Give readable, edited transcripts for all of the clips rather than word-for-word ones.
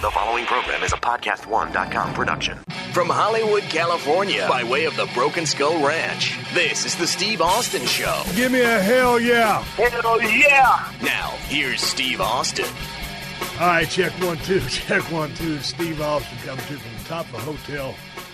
The following program is a PodcastOne.com production. From Hollywood, California, by way of the Broken Skull Ranch, this is the Steve Austin Show. Give me a hell yeah. Hell yeah. Now, here's Steve Austin. All right, check 1, 2, check 1, 2. Steve Austin coming to you from the top of the hotel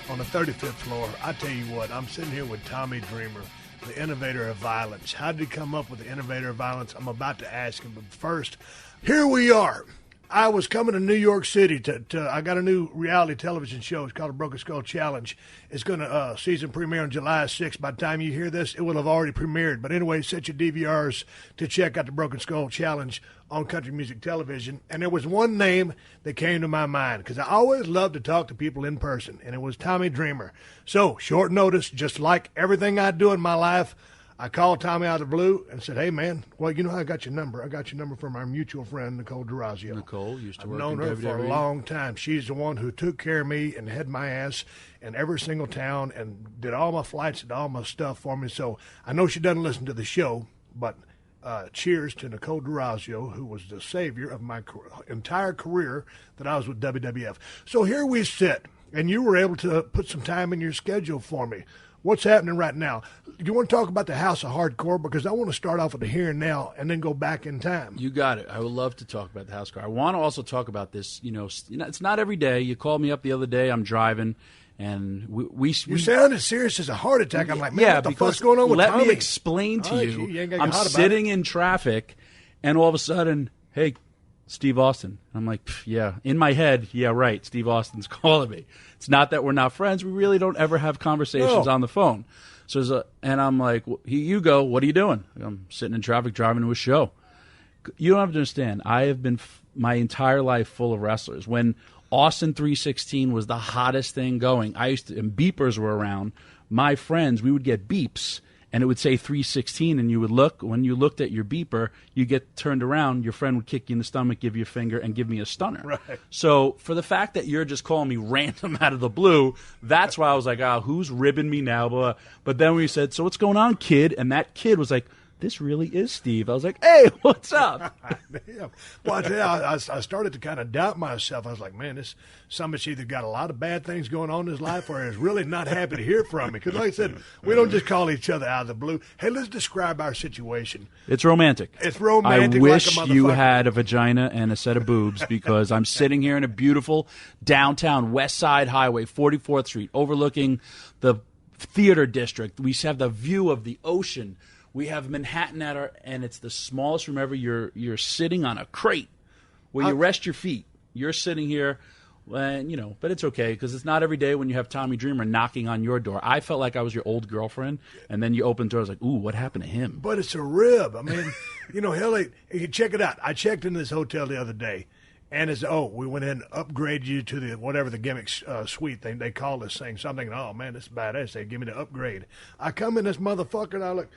on the 35th floor. I tell you what, I'm sitting here with Tommy Dreamer, the Innovator of Violence. How did he come up with the Innovator of Violence? I'm about to ask him, but first, here we are. I was coming to New York City I got a new reality television show. It's called the Broken Skull Challenge. It's going to season premiere on July 6th. By the time you hear this, it will have already premiered. But anyway, set your DVRs to check out the Broken Skull Challenge on country music television. And there was one name that came to my mind because I always love to talk to people in person, and it was Tommy Dreamer. So, short notice, just like everything I do in my life, I called Tommy out of the blue and said, hey, man, well, you know how I got your number. I got your number from our mutual friend, Nicole Durazio. Nicole used to work in WWE. I've known her for a long time. She's the one who took care of me and had my ass in every single town and did all my flights and all my stuff for me. So I know she doesn't listen to the show, but cheers to Nicole Durazio, who was the savior of my entire career that I was with WWF. So here we sit, and you were able to put some time in your schedule for me. What's happening right now? You want to talk about the House of Hardcore? Because I want to start off with the here and now and then go back in time. You got it. I would love to talk about the House of Hardcore. I want to also talk about this. You know, it's not every day. You called me up the other day. I'm driving, and we you sound as serious as a heart attack. I'm like, man, what the fuck's going on with Tommy? Let me explain to you. I'm sitting in traffic, and all of a sudden, hey, Steve Austin. I'm like, yeah. In my head, yeah, right. Steve Austin's calling me. It's not that we're not friends. We really don't ever have conversations on the phone. So, and I'm like, you go. What are you doing? I'm sitting in traffic driving to a show. You don't have to understand. I have been my entire life full of wrestlers. When Austin 316 was the hottest thing going, and beepers were around. My friends, we would get beeps. And it would say 316, and you would look. When you looked at your beeper, you get turned around. Your friend would kick you in the stomach, give you a finger, and give me a stunner. Right. So for the fact that you're just calling me random out of the blue, that's why I was like, who's ribbing me now? But then we said, so what's going on, kid? And that kid was like, this really is Steve. I was like, hey, what's up? Yeah. Well, I tell you, I started to kind of doubt myself. I was like, man, somebody's either got a lot of bad things going on in his life or is really not happy to hear from me. Because like I said, we don't just call each other out of the blue. Hey, let's describe our situation. It's romantic. It's romantic. I wish like a you had a vagina and a set of boobs because I'm sitting here in a beautiful downtown West Side Highway, 44th Street, overlooking the theater district. We have the view of the ocean. We have Manhattan and it's the smallest room ever. You're sitting on a crate where you rest your feet. You're sitting here, and but it's okay because it's not every day when you have Tommy Dreamer knocking on your door. I felt like I was your old girlfriend, and then you opened the door. I was like, ooh, what happened to him? But it's a rib. I mean, hell, you check it out. I checked into this hotel the other day, and we went in and upgraded you to the gimmick suite thing. They call this thing something. Oh man, this is badass. They give me the upgrade. I come in this motherfucker and I look.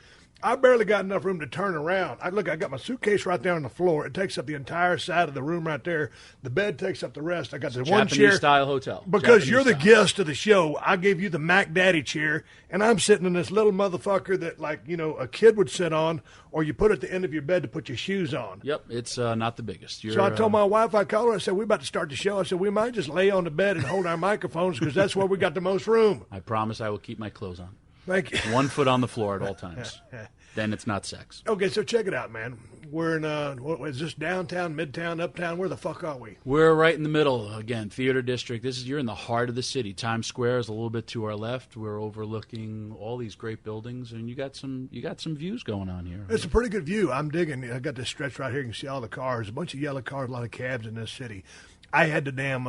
I barely got enough room to turn around. I got my suitcase right there on the floor. It takes up the entire side of the room right there. The bed takes up the rest. I got the one chair. Japanese-style hotel. Because you're the guest of the show, I gave you the Mac Daddy chair, and I'm sitting in this little motherfucker that, a kid would sit on, or you put at the end of your bed to put your shoes on. Yep, it's not the biggest. So I told my wife, I called her, I said, we're about to start the show. I said, we might just lay on the bed and hold our microphones because that's where we got the most room. I promise I will keep my clothes on. Thank you. 1 foot on the floor at all times. Then it's not sex. Okay, so check it out, man. We're in, what is this, downtown, midtown, uptown? Where the fuck are we? We're right in the middle. Again, theater district. You're in the heart of the city. Times Square is a little bit to our left. We're overlooking all these great buildings, and you got some views going on here. It's a pretty good view. I'm digging. I got this stretch right here. You can see all the cars. A bunch of yellow cars, a lot of cabs in this city. I had the damn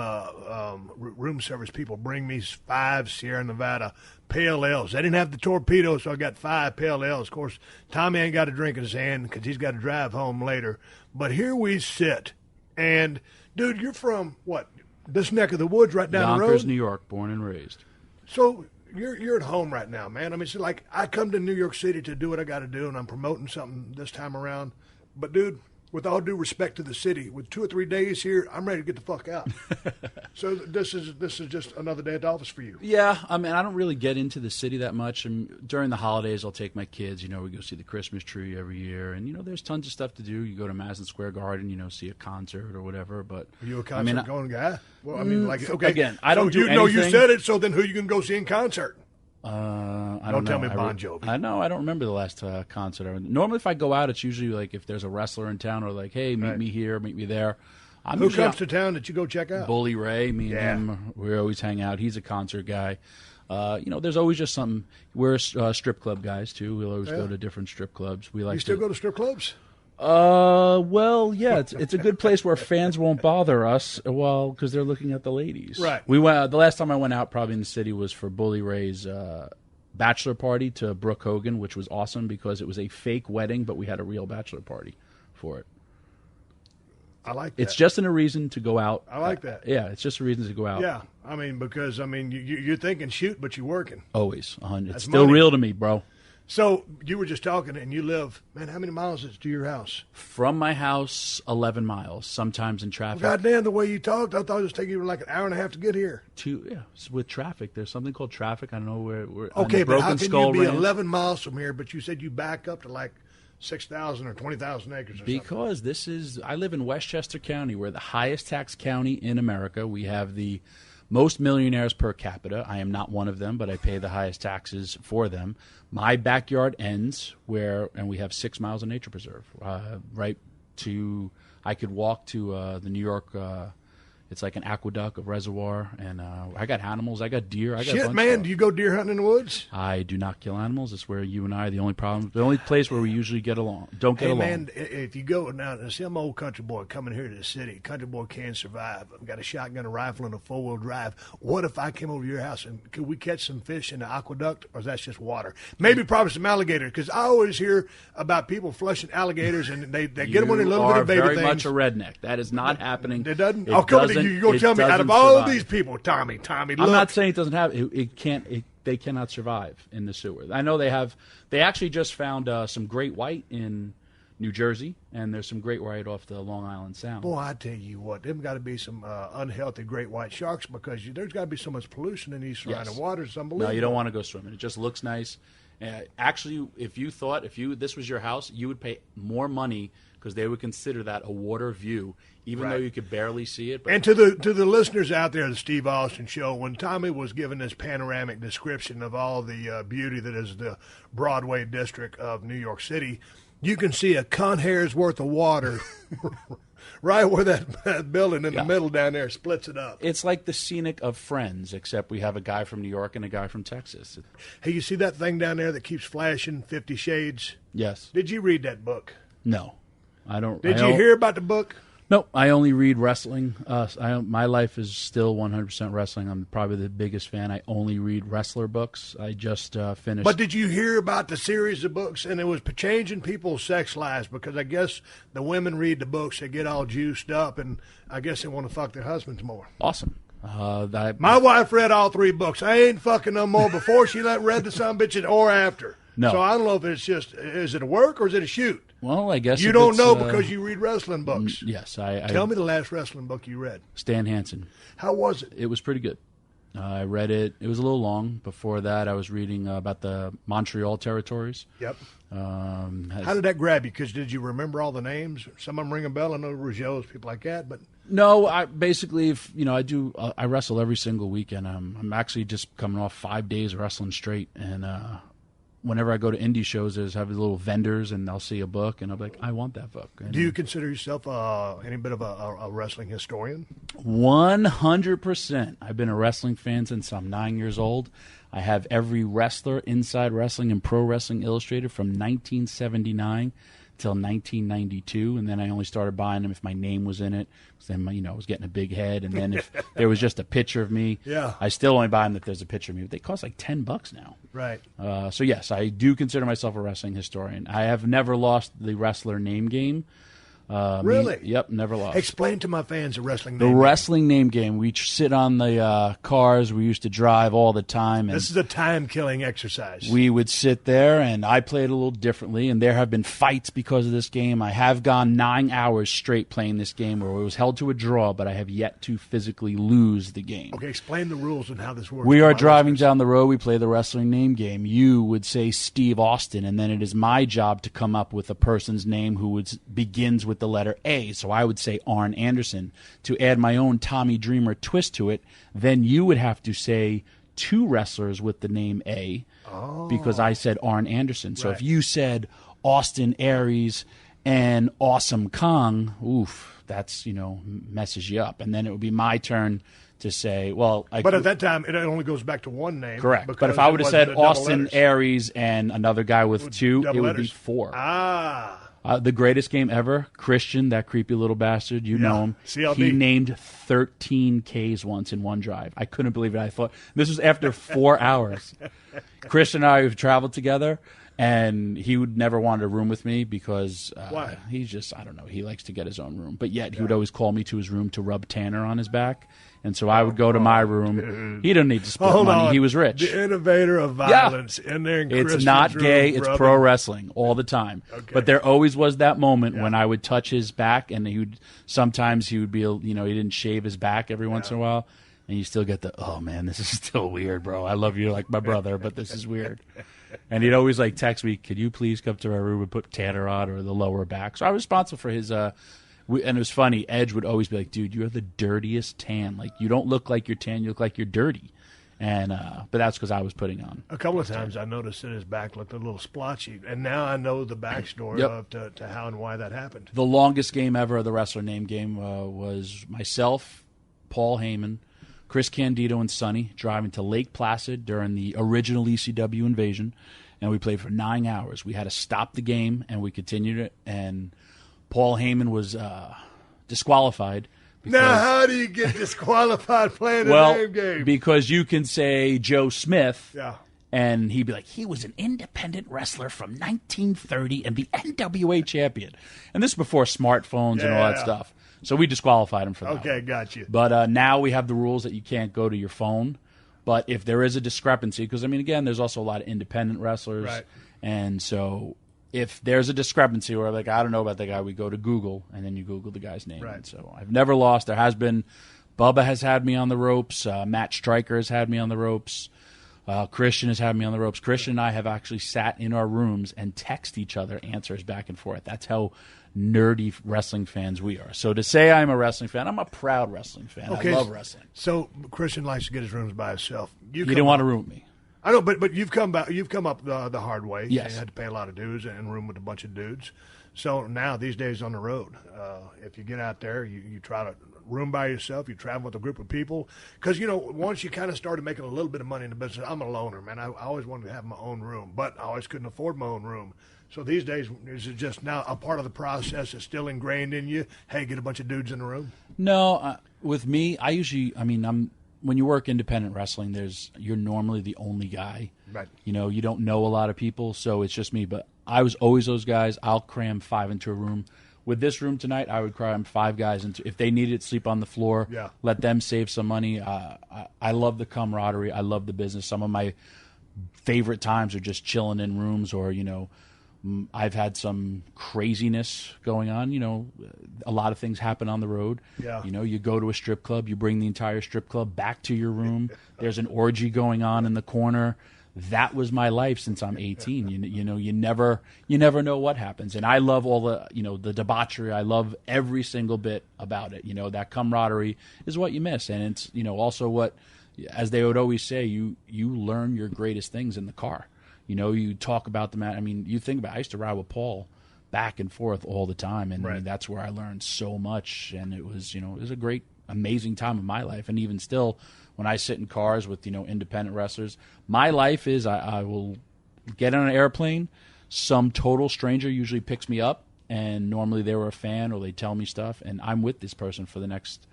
room service people bring me 5 Sierra Nevada Pale Ales. They didn't have the torpedo, so I got 5 Pale Ales. Of course, Tommy ain't got a drink in his hand because he's got to drive home later. But here we sit. And, dude, you're from, what, this neck of the woods right down the road? Yonkers, New York, born and raised. So you're at home right now, man. I mean, it's like I come to New York City to do what I got to do, and I'm promoting something this time around. But, dude, with all due respect to the city, with 2 or 3 days here, I'm ready to get the fuck out. So this is just another day at the office for you. Yeah, I mean, I don't really get into the city that much. And during the holidays, I'll take my kids. We go see the Christmas tree every year, and there's tons of stuff to do. You go to Madison Square Garden, see a concert or whatever. But are you a concert going guy? Well, I mean, okay. Again, I don't do anything. No, you said it. So then, who are you going to go see in concert? I don't tell me Bon Jovi. I know. I don't remember the last concert. Normally, if I go out, it's usually like if there's a wrestler in town, or like, hey, meet me here, meet me there. Who comes to town that you go check out? Bully Ray, me and him, we always hang out. He's a concert guy. There's always just something. We're strip club guys too. We'll always go to different strip clubs. We like. You still go to strip clubs? Well, yeah, it's a good place where fans won't bother us, because they're looking at the ladies. Right. We went. The last time I went out, probably in the city, was for Bully Ray's bachelor party to Brooke Hogan, which was awesome because it was a fake wedding, but we had a real bachelor party for it. I like that. It's just a reason to go out. I like that. Yeah, it's just a reason to go out. Yeah, because you're thinking shoot, but you're working. Always. It's still real to me, bro. So you were just talking, and you live, man, how many miles is it to your house? From my house, 11 miles, sometimes in traffic. Well, goddamn, the way you talked, I thought it was taking you like an hour and a half to get here. With traffic. There's something called traffic. I don't know where okay, but how can you be Ranch. 11 miles from here, but you said you back up to like 6,000 or 20,000 acres or because something? I live in Westchester County. We're the highest tax county in America. We have the most millionaires per capita. I am not one of them, but I pay the highest taxes for them. My backyard ends and we have 6 miles of nature preserve. I could walk to the New York. It's like an aqueduct, a reservoir, and I got animals. I got deer. Shit, man, do you go deer hunting in the woods? I do not kill animals. It's where you and I are the only problem. The only place where we usually don't get along. Hey, man, if you go now, see, I'm an old country boy coming here to the city. Country boy can survive. I've got a shotgun, a rifle, and a four-wheel drive. What if I came over to your house, and could we catch some fish in the aqueduct, or is that just water? Maybe probably some alligators, because I always hear about people flushing alligators, and they get them on a little bit of baby things. You are very much a redneck. That is not happening. It doesn't? You're going to tell me, out of all these people, Tommy, look. I'm not saying it doesn't have they cannot survive in the sewer. I know they actually just found some great white in New Jersey, and there's some great white off the Long Island Sound. Boy, I tell you what, there's got to be some unhealthy great white sharks, because there's got to be so much pollution in these surrounding waters. It's unbelievable. No, you don't want to go swimming. It just looks nice. Actually, if this was your house, you would pay more money, because they would consider that a water view, even though you could barely see it. But and to the listeners out there of the Steve Austin Show, when Tommy was giving this panoramic description of all the beauty that is the Broadway district of New York City, you can see a cunt hair's worth of water right where that building in the middle down there splits it up. It's like the scenic of Friends, except we have a guy from New York and a guy from Texas. Hey, you see that thing down there that keeps flashing, 50 Shades? Yes. Did you read that book? No. I don't. Did you hear about the book? No, I only read wrestling. My life is still 100% wrestling. I'm probably the biggest fan. I only read wrestler books. I just finished. But did you hear about the series of books? And it was changing people's sex lives, because I guess the women read the books, they get all juiced up, and I guess they want to fuck their husbands more. Awesome. My wife read all 3 books. I ain't fucking no more before she read the sumbitches or after. No. So I don't know if it's just, is it a work or is it a shoot? Well, I guess you don't know because you read wrestling books. Yes, Tell me the last wrestling book you read. Stan Hansen. How was it? It was pretty good. I read it. It was a little long. Before that, I was reading about the Montreal territories. Yep. How did that grab you? Because did you remember all the names? Some of them ring a bell. I know Rougeau's, people like that, but no. I basically, I wrestle every single weekend. I'm actually just coming off 5 days of wrestling straight, and whenever I go to indie shows, there's have little vendors, and I'll see a book, and I'm like, I want that book. And do you consider yourself any bit of a wrestling historian? 100%. I've been a wrestling fan since I'm 9 years old. I have every wrestler, Inside Wrestling and Pro Wrestling Illustrated, from 1979 till 1992, and then I only started buying them if my name was in it, because then I was getting a big head, and then if there was just a picture of me, I still only buy them if there's a picture of me. But they cost like $10 now. Right. So yes, I do consider myself a wrestling historian. I have never lost the wrestler name game. Really? Yep, never lost. Explain to my fans the wrestling name game. The wrestling name game. We sit on the cars we used to drive all the time. And this is a time-killing exercise. We would sit there, and I played a little differently, and there have been fights because of this game. I have gone 9 hours straight playing this game where it was held to a draw, but I have yet to physically lose the game. Okay, explain the rules and how this works. We are driving down the road. We play the wrestling name game. You would say Steve Austin, and then it is my job to come up with a person's name who begins with the letter A. So I would say Arn Anderson. To add my own Tommy Dreamer twist to it, then you would have to say two wrestlers with the name A because I said Arn Anderson. So if you said Austin Aries and Awesome Kong, oof, that's, messes you up. And then it would be my turn to say, but at that time, it only goes back to one name. Correct. But if I would have said Austin Aries and another guy with two, it would be four. The greatest game ever, Christian, that creepy little bastard, know him. CLB. He named 13 Ks once in one drive. I couldn't believe it. I thought, this was after 4 hours. Christian and I have traveled together, and he would never want a room with me because he's just, I don't know, he likes to get his own room. But yet he would always call me to his room to rub Tanner on his back. And so I would go to my room. Dude. He didn't need to split money. He was rich. The Innovator of Violence in there in It's not gay. It's pro wrestling all the time. Okay. But there always was that moment when I would touch his back, and sometimes he would be, he didn't shave his back every once in a while. And you still get oh, man, this is still weird, bro. I love you like my brother, but this is weird. And he'd always text me, could you please come to my room and put Tanner on or the lower back? So I was responsible for his and it was funny. Edge would always be like, dude, you have the dirtiest tan. You don't look like you're tan. You look like you're dirty. And but that's because I was putting on. A couple of times I noticed that his back looked a little splotchy. And now I know the backstory to how and why that happened. The longest game ever of the wrestler name game was myself, Paul Heyman, Chris Candido, and Sonny driving to Lake Placid during the original ECW invasion. And we played for 9 hours. We had to stop the game, and we continued it. And Paul Heyman was disqualified. Now, how do you get disqualified playing a name game? Because you can say Joe Smith, yeah, and he'd be like, he was an independent wrestler from 1930 and the NWA champion. And this is before smartphones and all that stuff. So we disqualified him for that. Okay, got you. But now we have the rules that you can't go to your phone. But if there is a discrepancy, because, again, there's also a lot of independent wrestlers. Right. And so if there's a discrepancy where, I don't know about that guy, we go to Google, and then you Google the guy's name. Right. And so I've never lost. There has been Bubba has had me on the ropes. Matt Stryker has had me on the ropes. Christian has had me on the ropes. Christian and I have actually sat in our rooms and text each other answers back and forth. That's how nerdy wrestling fans we are. So to say I'm a wrestling fan, I'm a proud wrestling fan. Okay. I love wrestling. So Christian likes to get his rooms by himself. You didn't want to room with me. I know, but you've come up the hard way. Yes. You had to pay a lot of dues and room with a bunch of dudes. So now these days on the road, if you get out there, you try to room by yourself. You travel with a group of people because once you kind of started making a little bit of money in the business, I'm a loner, man. I always wanted to have my own room, but I always couldn't afford my own room. So these days, is it just now a part of the process that's still ingrained in you? Hey, get a bunch of dudes in the room. No, with me, I usually, when you work independent wrestling, you're normally the only guy. Right. You don't know a lot of people, so it's just me. But I was always those guys. I'll cram 5 into a room. With this room tonight, I would cram 5 guys into. If they needed sleep on the floor, let them save some money. I love the camaraderie. I love the business. Some of my favorite times are just chilling in rooms, or I've had some craziness going on. A lot of things happen on the road. Yeah. You go to a strip club, you bring the entire strip club back to your room. There's an orgy going on in the corner. That was my life since I'm 18. You never know what happens. And I love all the, the debauchery. I love every single bit about it. That camaraderie is what you miss. And it's, also what, as they would always say, you learn your greatest things in the car. You talk about them. You think about it. I used to ride with Paul back and forth all the time. And right. That's where I learned so much. And it was, it was a great, amazing time of my life. And even still, when I sit in cars with, independent wrestlers, my life is I will get on an airplane. Some total stranger usually picks me up. And normally they were a fan or they tell me stuff. And I'm with this person for the next,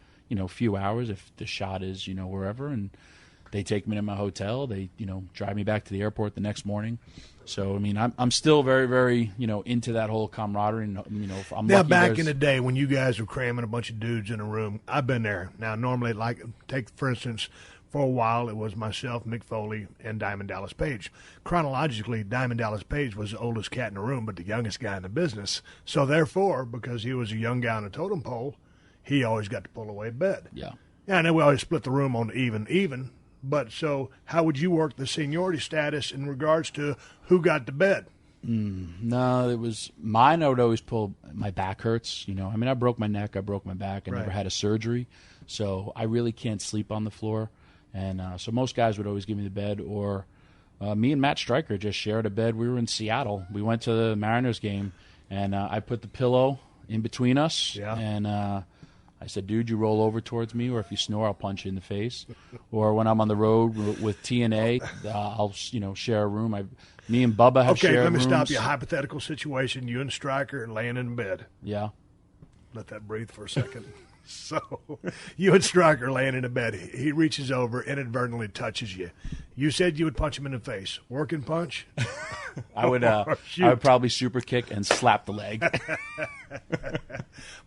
few hours if the shot is, wherever. And they take me to my hotel. They, drive me back to the airport the next morning. So, I mean, I'm still very, very, into that whole camaraderie. And, if I'm now, lucky back in the day when you guys were cramming a bunch of dudes in a room, I've been there. Now, normally, for instance, for a while, it was myself, Mick Foley, and Diamond Dallas Page. Chronologically, Diamond Dallas Page was the oldest cat in the room, but the youngest guy in the business. So, therefore, because he was a young guy on a totem pole, he always got to pull away bed. Yeah. Yeah, and then we always split the room on even. But so how would you work the seniority status in regards to who got to bed? No, it was mine. I would always pull. My back hurts. I broke my neck. I broke my back. I never had a surgery. So I really can't sleep on the floor. And so most guys would always give me the bed. Or me and Matt Stryker just shared a bed. We were in Seattle. We went to the Mariners game. And I put the pillow in between us. Yeah. And I said, dude, you roll over towards me, or if you snore, I'll punch you in the face. Or when I'm on the road with TNA, I'll share a room. Me and Bubba have shared rooms. Okay, let me stop you. Hypothetical situation: you and Stryker laying in bed. Yeah. Let that breathe for a second. So, you and Stryker laying in a bed. He reaches over, inadvertently touches you. You said you would punch him in the face. Working punch? I would probably super kick and slap the leg.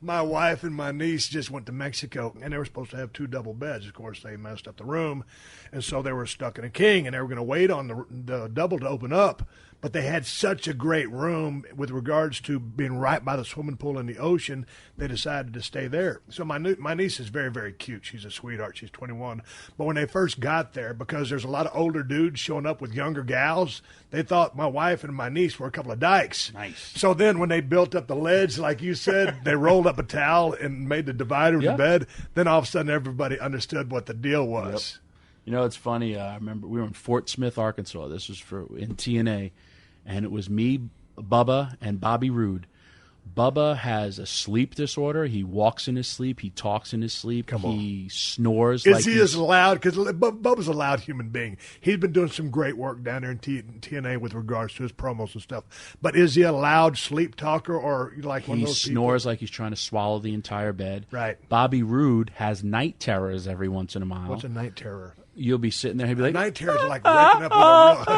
My wife and my niece just went to Mexico, and they were supposed to have 2 double beds. Of course, they messed up the room, and so they were stuck in a king, and they were going to wait on the double to open up. But they had such a great room with regards to being right by the swimming pool in the ocean, they decided to stay there. So my niece is very, very cute. She's a sweetheart. She's 21. But when they first got there, because there's a lot of older dudes showing up with younger gals, they thought my wife and my niece were a couple of dykes. Nice. So then when they built up the ledge, like you said, they rolled up a towel and made the divider of the bed. Then all of a sudden everybody understood what the deal was. Yep. It's funny. I remember we were in Fort Smith, Arkansas. This was in TNA. And it was me, Bubba, and Bobby Roode. Bubba has a sleep disorder. He walks in his sleep. He talks in his sleep. He snores. Is he as loud? Because Bubba's a loud human being. He's been doing some great work down there in TNA with regards to his promos and stuff. But is he a loud sleep talker or like one of those people? He snores like he's trying to swallow the entire bed. Right. Bobby Roode has night terrors every once in a while. What's a night terror? You'll be sitting there. He'll be like, night terror is like waking up with a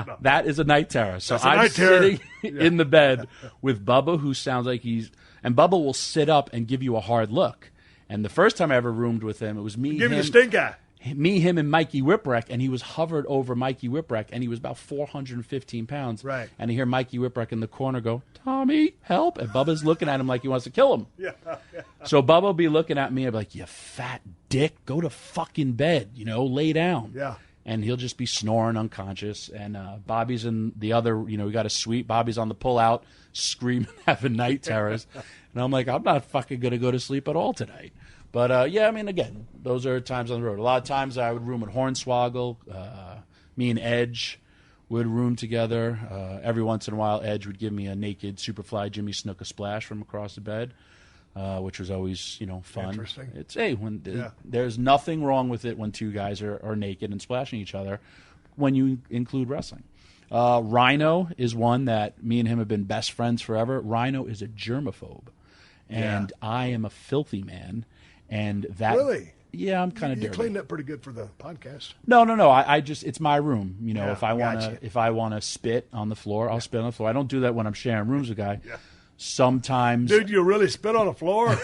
real. That is a night terror. So I'm sitting in the bed with Bubba, who sounds like and Bubba will sit up and give you a hard look. And the first time I ever roomed with him, it was me, give you the stink eye. Me, him, and Mikey Whipwreck, and he was hovered over Mikey Whipwreck, and he was about 415 pounds. Right. And I hear Mikey Whipwreck in the corner go, Tommy, help. And Bubba's looking at him like he wants to kill him. Yeah. So Bubba will be looking at me and be like, you fat dick, go to fucking bed, lay down. Yeah. And he'll just be snoring unconscious. And Bobby's in the other, we got a suite. Bobby's on the pull-out, screaming, having night terrors. And I'm like, I'm not fucking going to go to sleep at all tonight. But, again, those are times on the road. A lot of times I would room at Hornswoggle. Me and Edge would room together. Every once in a while, Edge would give me a naked Superfly Jimmy Snuka splash from across the bed, which was always, fun. Interesting. It's, there's nothing wrong with it when 2 guys are naked and splashing each other when you include wrestling. Rhino is one that me and him have been best friends forever. Rhino is a germaphobe, and I am a filthy man. And that really, yeah, I'm kind of dirty. You cleaned up pretty good for the podcast. No. I just it's my room. If I want to spit on the floor, I'll spit on the floor. I don't do that when I'm sharing rooms with a guy. Yeah. Sometimes, dude, you really spit on the floor.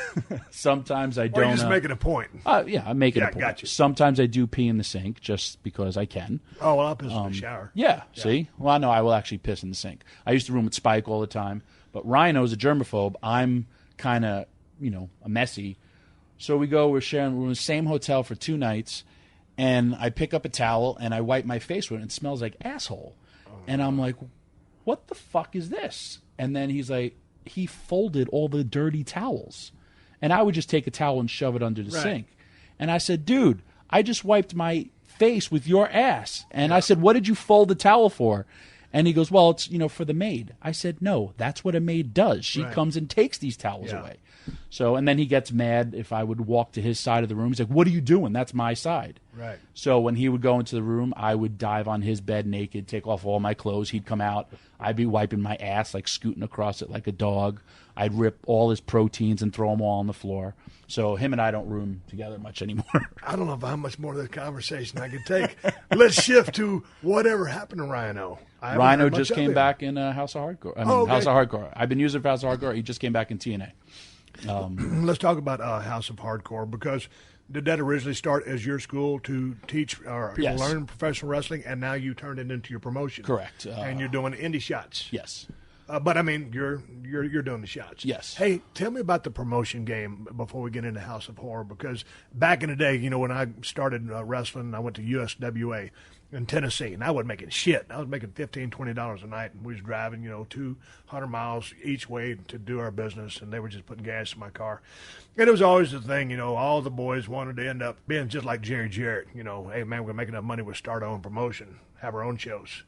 Sometimes I don't. Or you just making a point. Yeah, I'm making a point. Gotcha. Sometimes I do pee in the sink just because I can. Oh well, I'll piss in the shower. Yeah. See, well, no, I will actually piss in the sink. I used to room with Spike all the time, but Rhino's a germaphobe. I'm kind of a messy. So we're in the same hotel for 2 nights, and I pick up a towel, and I wipe my face with it, and it smells like asshole. And I'm like, what the fuck is this? And then he's like, he folded all the dirty towels. And I would just take a towel and shove it under the sink. And I said, dude, I just wiped my face with your ass. And I said, what did you fold the towel for? And he goes, well, it's, for the maid. I said, no, that's what a maid does. She comes and takes these towels away. So, and then he gets mad if I would walk to his side of the room. He's like, what are you doing? That's my side. Right. So when he would go into the room, I would dive on his bed naked, take off all my clothes. He'd come out. I'd be wiping my ass, like scooting across it like a dog. I'd rip all his proteins and throw them all on the floor. So him and I don't room together much anymore. I don't know how much more of this conversation I could take. Let's shift to whatever happened to Rhino. Rhino just came back in House of Hardcore. House of Hardcore. I've been using House of Hardcore. He just came back in TNA. Let's talk about House of Hardcore, because did that originally start as your school to teach people learn professional wrestling, and now you turned it into your promotion? Correct. And you're doing indie shots. Yes. But I mean, you're doing the shots. Yes. Hey, tell me about the promotion game before we get into House of Horror, because back in the day, when I started wrestling, I went to USWA in Tennessee, and I wasn't making shit. I was making $15, $20 a night, and we was driving, 200 miles each way to do our business, and they were just putting gas in my car. And it was always the thing, all the boys wanted to end up being just like Jerry Jarrett. Hey, man, we're going to make enough money, we'll start our own promotion, have our own shows.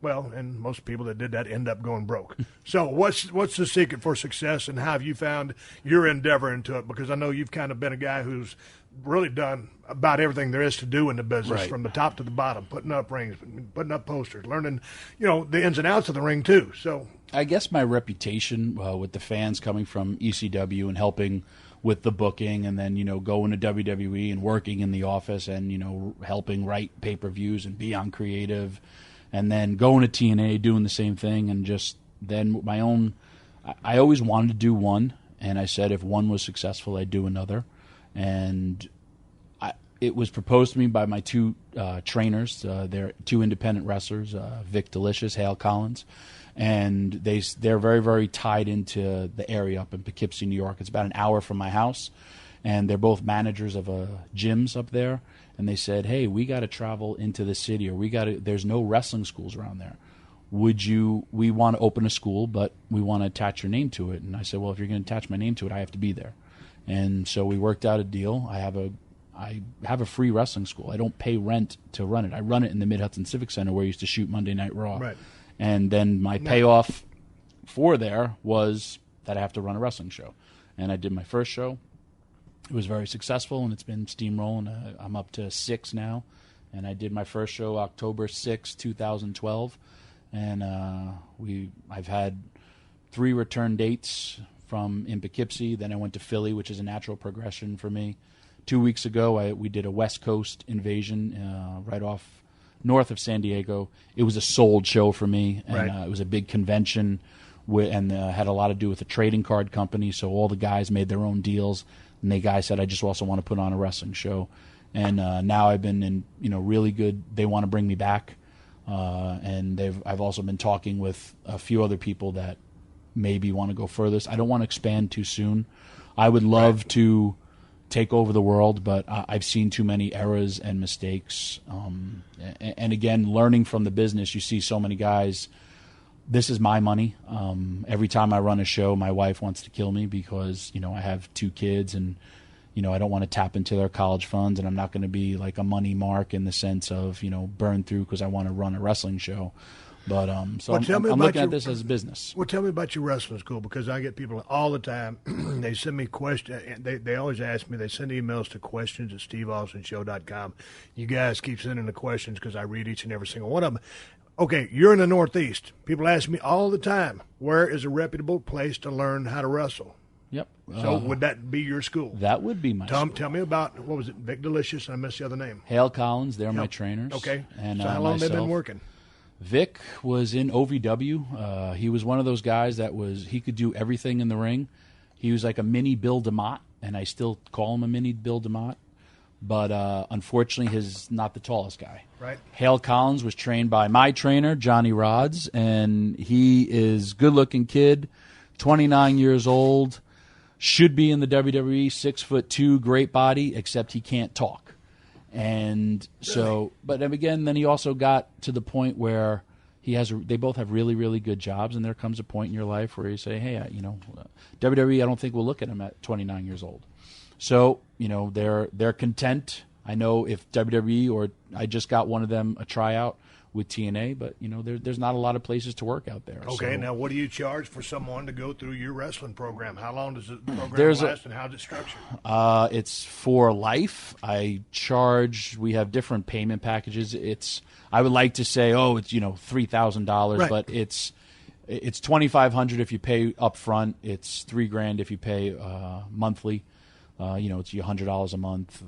Well, and most people that did that end up going broke. So what's the secret for success, and how have you found your endeavor into it? Because I know you've kind of been a guy who's really done about everything there is to do in the business, right, from the top to the bottom, putting up rings, putting up posters, learning, the ins and outs of the ring too. So I guess my reputation with the fans coming from ECW and helping with the booking, and then, going to WWE and working in the office and, helping write pay-per-views and be on creative, and then going to TNA, doing the same thing, and just then my own. I always wanted to do one, and I said if one was successful, I'd do another. And it was proposed to me by my two trainers. They're two independent wrestlers, Vic Delicious, Hale Collins, and they're very, very tied into the area up in Poughkeepsie, New York. It's about an hour from my house, and they're both managers of gyms up there. And they said, hey, we got to travel into the city, or there's no wrestling schools around there. We want to open a school, but we want to attach your name to it. And I said, well, if you're going to attach my name to it, I have to be there. And so we worked out a deal. I have a free wrestling school. I don't pay rent to run it. I run it in the Mid-Hudson Civic Center where I used to shoot Monday Night Raw. Right. And then my payoff for there was that I have to run a wrestling show. And I did my first show. It was very successful, and it's been steamrolling. I'm up to 6 now, and I did my first show October 6, 2012, and I've had 3 return dates in Poughkeepsie. Then I went to Philly, which is a natural progression for me. 2 weeks ago, we did a West Coast invasion right off north of San Diego. It was a sold show for me, and it was a big convention, and had a lot to do with a trading card company, so all the guys made their own deals. And the guy said, I just also want to put on a wrestling show. And now I've been in, really good. They want to bring me back. And I've also been talking with a few other people that maybe want to go furthest. I don't want to expand too soon. I would love to take over the world, but I've seen too many errors and mistakes. And again, learning from the business, you see so many guys. This is my money. Every time I run a show, my wife wants to kill me because, I have 2 kids, and, I don't want to tap into their college funds, and I'm not going to be like a money mark in the sense of, burn through because I want to run a wrestling show. But I'm looking at this as a business. Well, tell me about your wrestling school, because I get people all the time. They send me questions. They always ask me. They send emails to questions@steveaustonshow.com. You guys keep sending the questions because I read each and every single one of them. Okay, you're in the Northeast. People ask me all the time, where is a reputable place to learn how to wrestle? Yep. So would that be your school? That would be my school. Tell me about, what was it, Vic Delicious? I missed the other name. Hale Collins, they're my trainers. Okay. And so how long have they been working? Vic was in OVW. He was one of those guys he could do everything in the ring. He was like a mini Bill DeMott, and I still call him a mini Bill DeMott. But unfortunately, he's not the tallest guy. Right. Hale Collins was trained by my trainer, Johnny Rhodes, and he is a good-looking kid, 29 years old, should be in the WWE, 6'2", great body, except he can't talk. And so, but again, then he also got to the point where they both have really, really good jobs, and there comes a point in your life where you say, hey, WWE, I don't think we'll look at him at 29 years old. So, they're content. I know if WWE, or I just got one of them a tryout, with TNA, but there's not a lot of places to work out there. Okay, so, now what do you charge for someone to go through your wrestling program? How long does the program last, and how's it structured? It's for life. We have different payment packages. I would like to say, it's $3,000, but it's $2,500 if you pay up front. It's $3,000 if you pay monthly. It's $100 a month.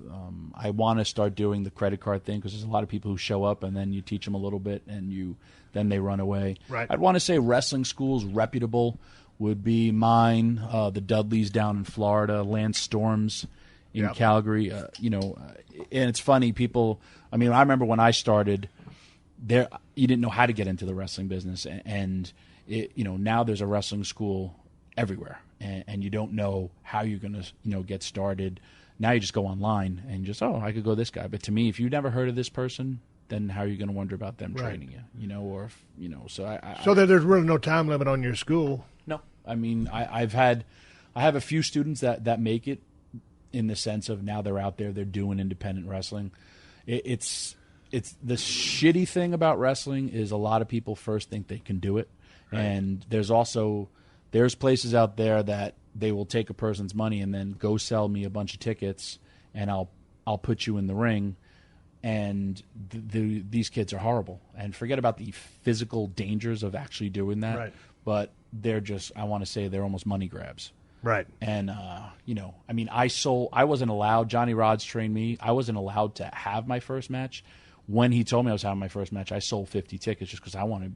I want to start doing the credit card thing because there's a lot of people who show up and then you teach them a little bit and then they run away. Right. I'd want to say wrestling schools reputable would be mine. The Dudleys down in Florida, Lance Storms in Calgary. And it's funny, people. I mean, I remember when I started there, you didn't know how to get into the wrestling business, and now there's a wrestling school everywhere. And you don't know how you're going to, get started. Now you just go online and I could go this guy. But to me, if you've never heard of this person, then how are you going to wonder about them training you? So there's really no time limit on your school. No, I mean, I have a few students that make it in the sense of now they're out there, they're doing independent wrestling. It's the shitty thing about wrestling is a lot of people first think they can do it, and there's places out there that they will take a person's money and then go sell me a bunch of tickets, and I'll put you in the ring, and these kids are horrible. And forget about the physical dangers of actually doing that, but they're I want to say they're almost money grabs. Right. And, I mean, I wasn't allowed, Johnny Rhodes trained me, I wasn't allowed to have my first match. When he told me I was having my first match, I sold 50 tickets just because I wanted,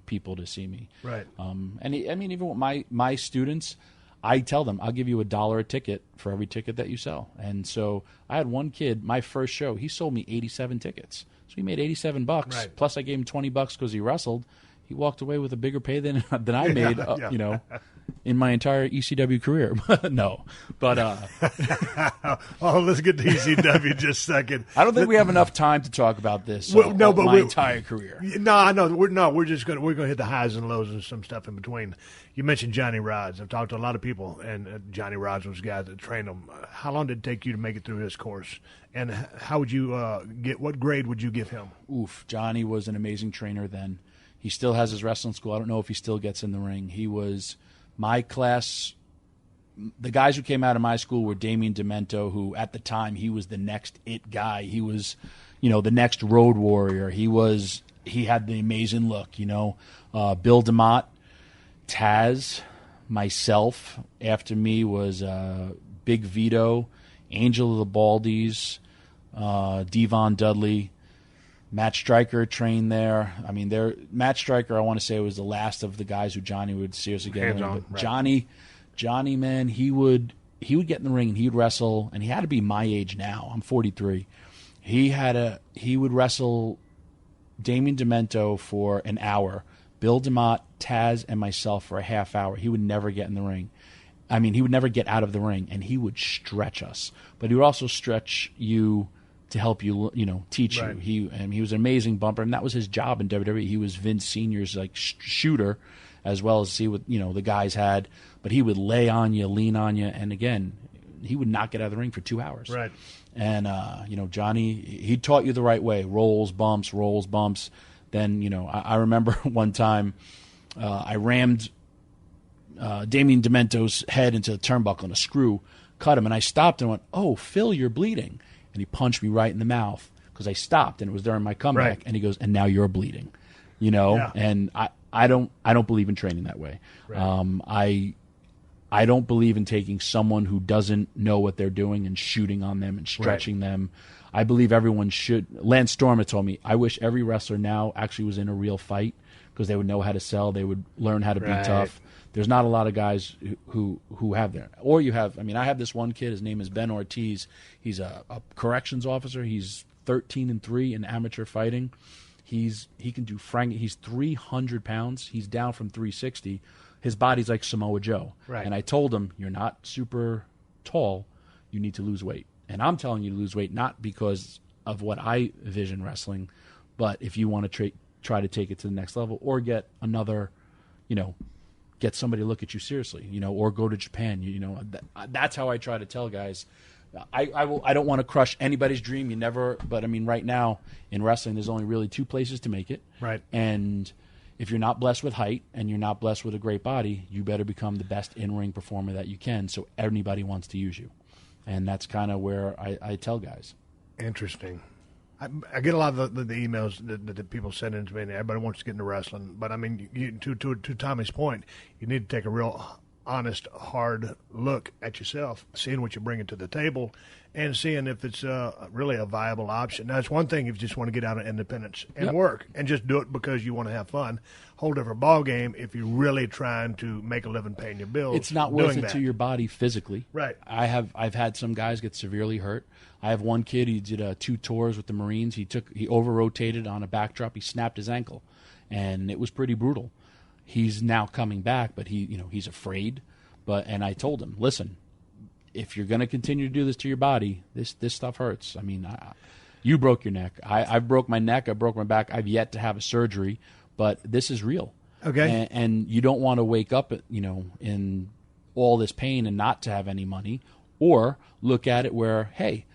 people to see me. Right. Even with my students, I tell them, I'll give you $1 a ticket for every ticket that you sell. And so I had one kid, my first show, he sold me 87 tickets. So he made $87. Right. Plus I gave him $20 because he wrestled. He walked away with a bigger pay than I made, in my entire ECW career. No, but let's get to ECW just a second. I don't think we have enough time to talk about this. My entire career. No, I know we're gonna hit the highs and lows and some stuff in between. You mentioned Johnny Rhodes. I've talked to a lot of people, and Johnny Rhodes was the guy that trained him. How long did it take you to make it through his course? And how would you what grade would you give him? Oof, Johnny was an amazing trainer then. He still has his wrestling school. I don't know if he still gets in the ring. He was my class. The guys who came out of my school were Damien Demento, who at the time he was the next it guy. He was, the next Road Warrior. He had the amazing look, Bill DeMott, Taz, myself. After me was Big Vito, Angel of the Baldies, Devon Dudley. Matt Stryker trained there. I mean, Matt Stryker, I want to say, was the last of the guys who Johnny would seriously get in the ring. But Johnny, man, he would get in the ring and he'd wrestle, and he had to be my age now. I'm 43. He would wrestle Damien Demento for an hour, Bill DeMott, Taz, and myself for a half hour. He would never get in the ring. I mean, he would never get out of the ring, and he would stretch us. But he would also stretch you to help you, teach you. He was an amazing bumper, and that was his job in WWE. He was Vince Senior's shooter, as well as see what the guys had. But he would lay on you, lean on you, and again, he would not get out of the ring for 2 hours. Right. And Johnny, he taught you the right way: rolls, bumps. Then I remember one time I rammed Damien Demento's head into the turnbuckle, and a screw cut him, and I stopped and went, "Oh, Phil, you're bleeding." And he punched me right in the mouth because I stopped, and it was during my comeback. Right. And he goes, "And now you're bleeding," Yeah. And I don't believe in training that way. Right. I don't believe in taking someone who doesn't know what they're doing and shooting on them and stretching them. I believe everyone should. Lance Storm had told me, I wish every wrestler now actually was in a real fight because they would know how to sell. They would learn how to be tough. There's not a lot of guys who have that. Or you have, I have this one kid, his name is Ben Ortiz. He's a corrections officer. He's 13-3 in amateur fighting. He can do he's 300 pounds. He's down from 360. His body's like Samoa Joe. Right. And I told him, you're not super tall. You need to lose weight. And I'm telling you to lose weight not because of what I vision wrestling, but if you want to try to take it to the next level or get another, get somebody to look at you seriously, or go to Japan. That's how I try to tell guys, I don't want to crush anybody's dream. You never, but I mean, right now in wrestling, there's only really 2 places to make it. Right. And if you're not blessed with height and you're not blessed with a great body, you better become the best in-ring performer that you can, so anybody wants to use you. And that's kind of where I tell guys. Interesting. I get a lot of the emails that people send in to me, and everybody wants to get into wrestling. But, I mean, to Tommy's point, you need to take a real honest, hard look at yourself, seeing what you're bringing to the table, and seeing if it's really a viable option. Now, it's one thing if you just want to get out of independence and work and just do it because you want to have fun. Whole different ball game if you're really trying to make a living paying your bills. It's not worth it to your body physically. Right. I've had some guys get severely hurt. I have one kid, he did 2 tours with the Marines. He over-rotated on a backdrop. He snapped his ankle, and it was pretty brutal. He's now coming back, but he's afraid. And I told him, listen, if you're going to continue to do this to your body, this stuff hurts. I mean, you broke your neck. I broke my neck. I broke my back. I've yet to have a surgery, but this is real. Okay. And you don't want to wake up, in all this pain and not to have any money, or look at it where, hey,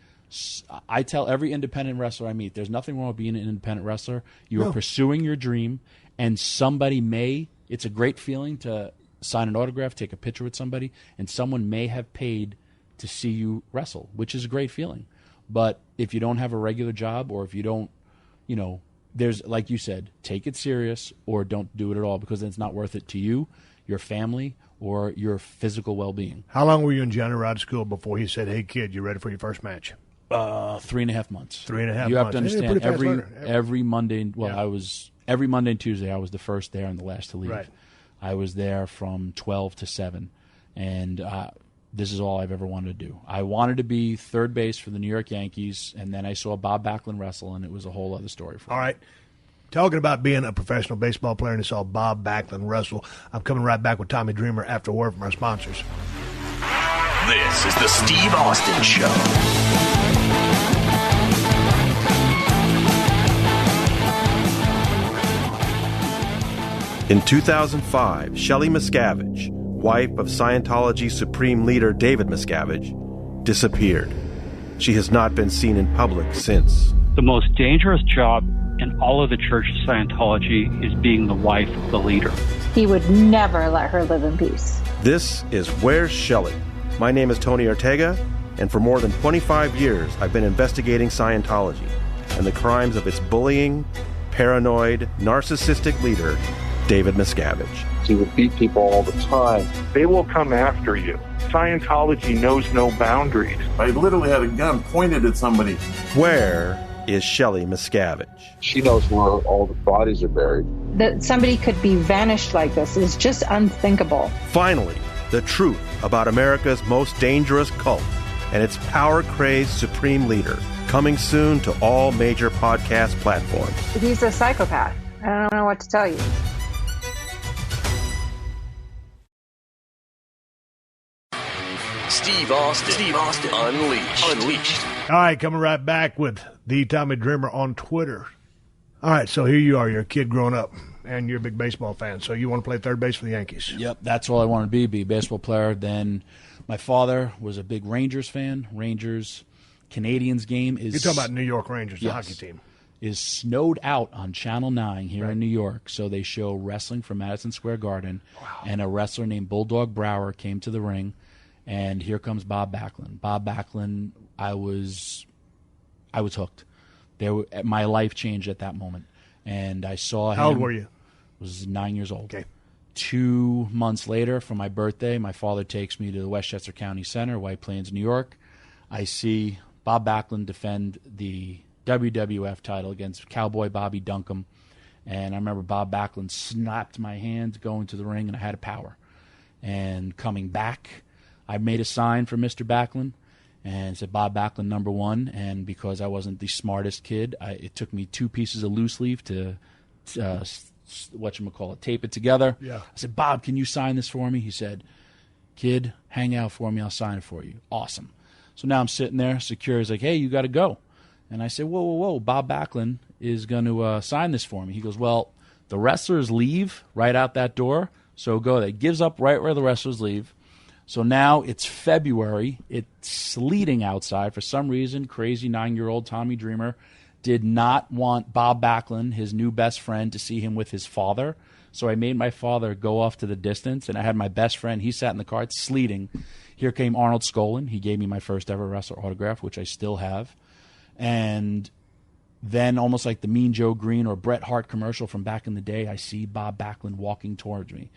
I tell every independent wrestler I meet, there's nothing wrong with being an independent wrestler. You are pursuing your dream, and it's a great feeling to sign an autograph, take a picture with somebody, and someone may have paid to see you wrestle, which is a great feeling. But if you don't have a regular job, or if you don't, there's, like you said, take it serious or don't do it at all, because it's not worth it to you, your family, or your physical well-being. How long were you in Johnny Rod's school before he said, hey, kid, you ready for your first match? 3.5 months. 3.5 months. You have to understand, every Monday, every Monday and Tuesday, I was the first there and the last to leave. Right. I was there from 12 to 7, and this is all I've ever wanted to do. I wanted to be third base for the New York Yankees, and then I saw Bob Backlund wrestle, and it was a whole other story for me. All right. Talking about being a professional baseball player, and I saw Bob Backlund wrestle. I'm coming right back with Tommy Dreamer after a word from our sponsors. This is the Steve Austin Show. In 2005, Shelley Miscavige, wife of Scientology Supreme Leader David Miscavige, disappeared. She has not been seen in public since. The most dangerous job in all of the Church of Scientology is being the wife of the leader. He would never let her live in peace. This is Where's Shelley? My name is Tony Ortega, and for more than 25 years, I've been investigating Scientology and the crimes of its bullying, paranoid, narcissistic leader, David Miscavige. He would beat people all the time. They will come after you. Scientology knows no boundaries. I literally had a gun pointed at somebody. Where is Shelley Miscavige? She knows where all the bodies are buried. That somebody could be vanished like this is just unthinkable. Finally, the truth about America's most dangerous cult and its power-crazed supreme leader, coming soon to all major podcast platforms. He's a psychopath. I don't know what to tell you. Steve Austin. Unleashed. All right, coming right back with the Tommy Dreamer on Twitter. All right, so here you are. You're a kid growing up, and you're a big baseball fan, so you want to play third base for the Yankees. Yep, that's all I wanted to be a baseball player. Then my father was a big Rangers fan. Canadians game is... You're talking about New York Rangers, the hockey team. Is snowed out on Channel 9 here in New York, so they show wrestling from Madison Square Garden, and a wrestler named Bulldog Brower came to the ring, and here comes Bob Backlund. Bob Backlund, I was hooked. My life changed at that moment, and I saw him. How old were you? I was 9 years old. Okay. 2 months later, for my birthday, my father takes me to the Westchester County Center, White Plains, New York. I see Bob Backlund defend the WWF title against Cowboy Bobby Duncombe, and I remember Bob Backlund snapped my hand going to the ring, and I had a power. And coming back, I made a sign for Mr. Backlund and said Bob Backlund #1, and because I wasn't the smartest kid, it took me 2 pieces of loose leaf to tape it together. Yeah. I said, Bob, can you sign this for me? He said, kid, hang out for me, I'll sign it for you. Awesome. So now I'm sitting there, security's like, hey, you got to go. And I said, whoa, Bob Backlund is going to sign this for me. He goes, well, the wrestlers leave right out that door, so go there. Gives up right where the wrestlers leave. So now it's February. It's sleeting outside. For some reason, crazy 9-year-old Tommy Dreamer did not want Bob Backlund, his new best friend, to see him with his father. So I made my father go off to the distance, and I had my best friend. He sat in the car. It's sleeting. Here came Arnold Skolin. He gave me my first ever wrestler autograph, which I still have. And then almost like the Mean Joe Green or Bret Hart commercial from back in the day, I see Bob Backlund walking towards me.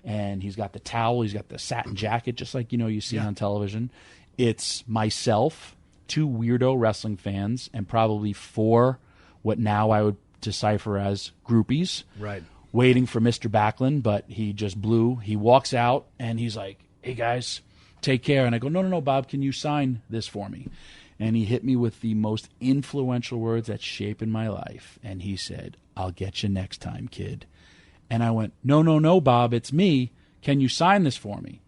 And he's got the towel, he's got the satin jacket, just like you see on television. It's myself, 2 weirdo wrestling fans, and probably 4 what now I would decipher as groupies. Right. Waiting for Mr. Backlund, but he just blew. He walks out, and he's like, hey, guys, take care. And I go, no, Bob, can you sign this for me? And he hit me with the most influential words that shaped my life. And he said, I'll get you next time, kid. And I went, no, Bob, it's me. Can you sign this for me?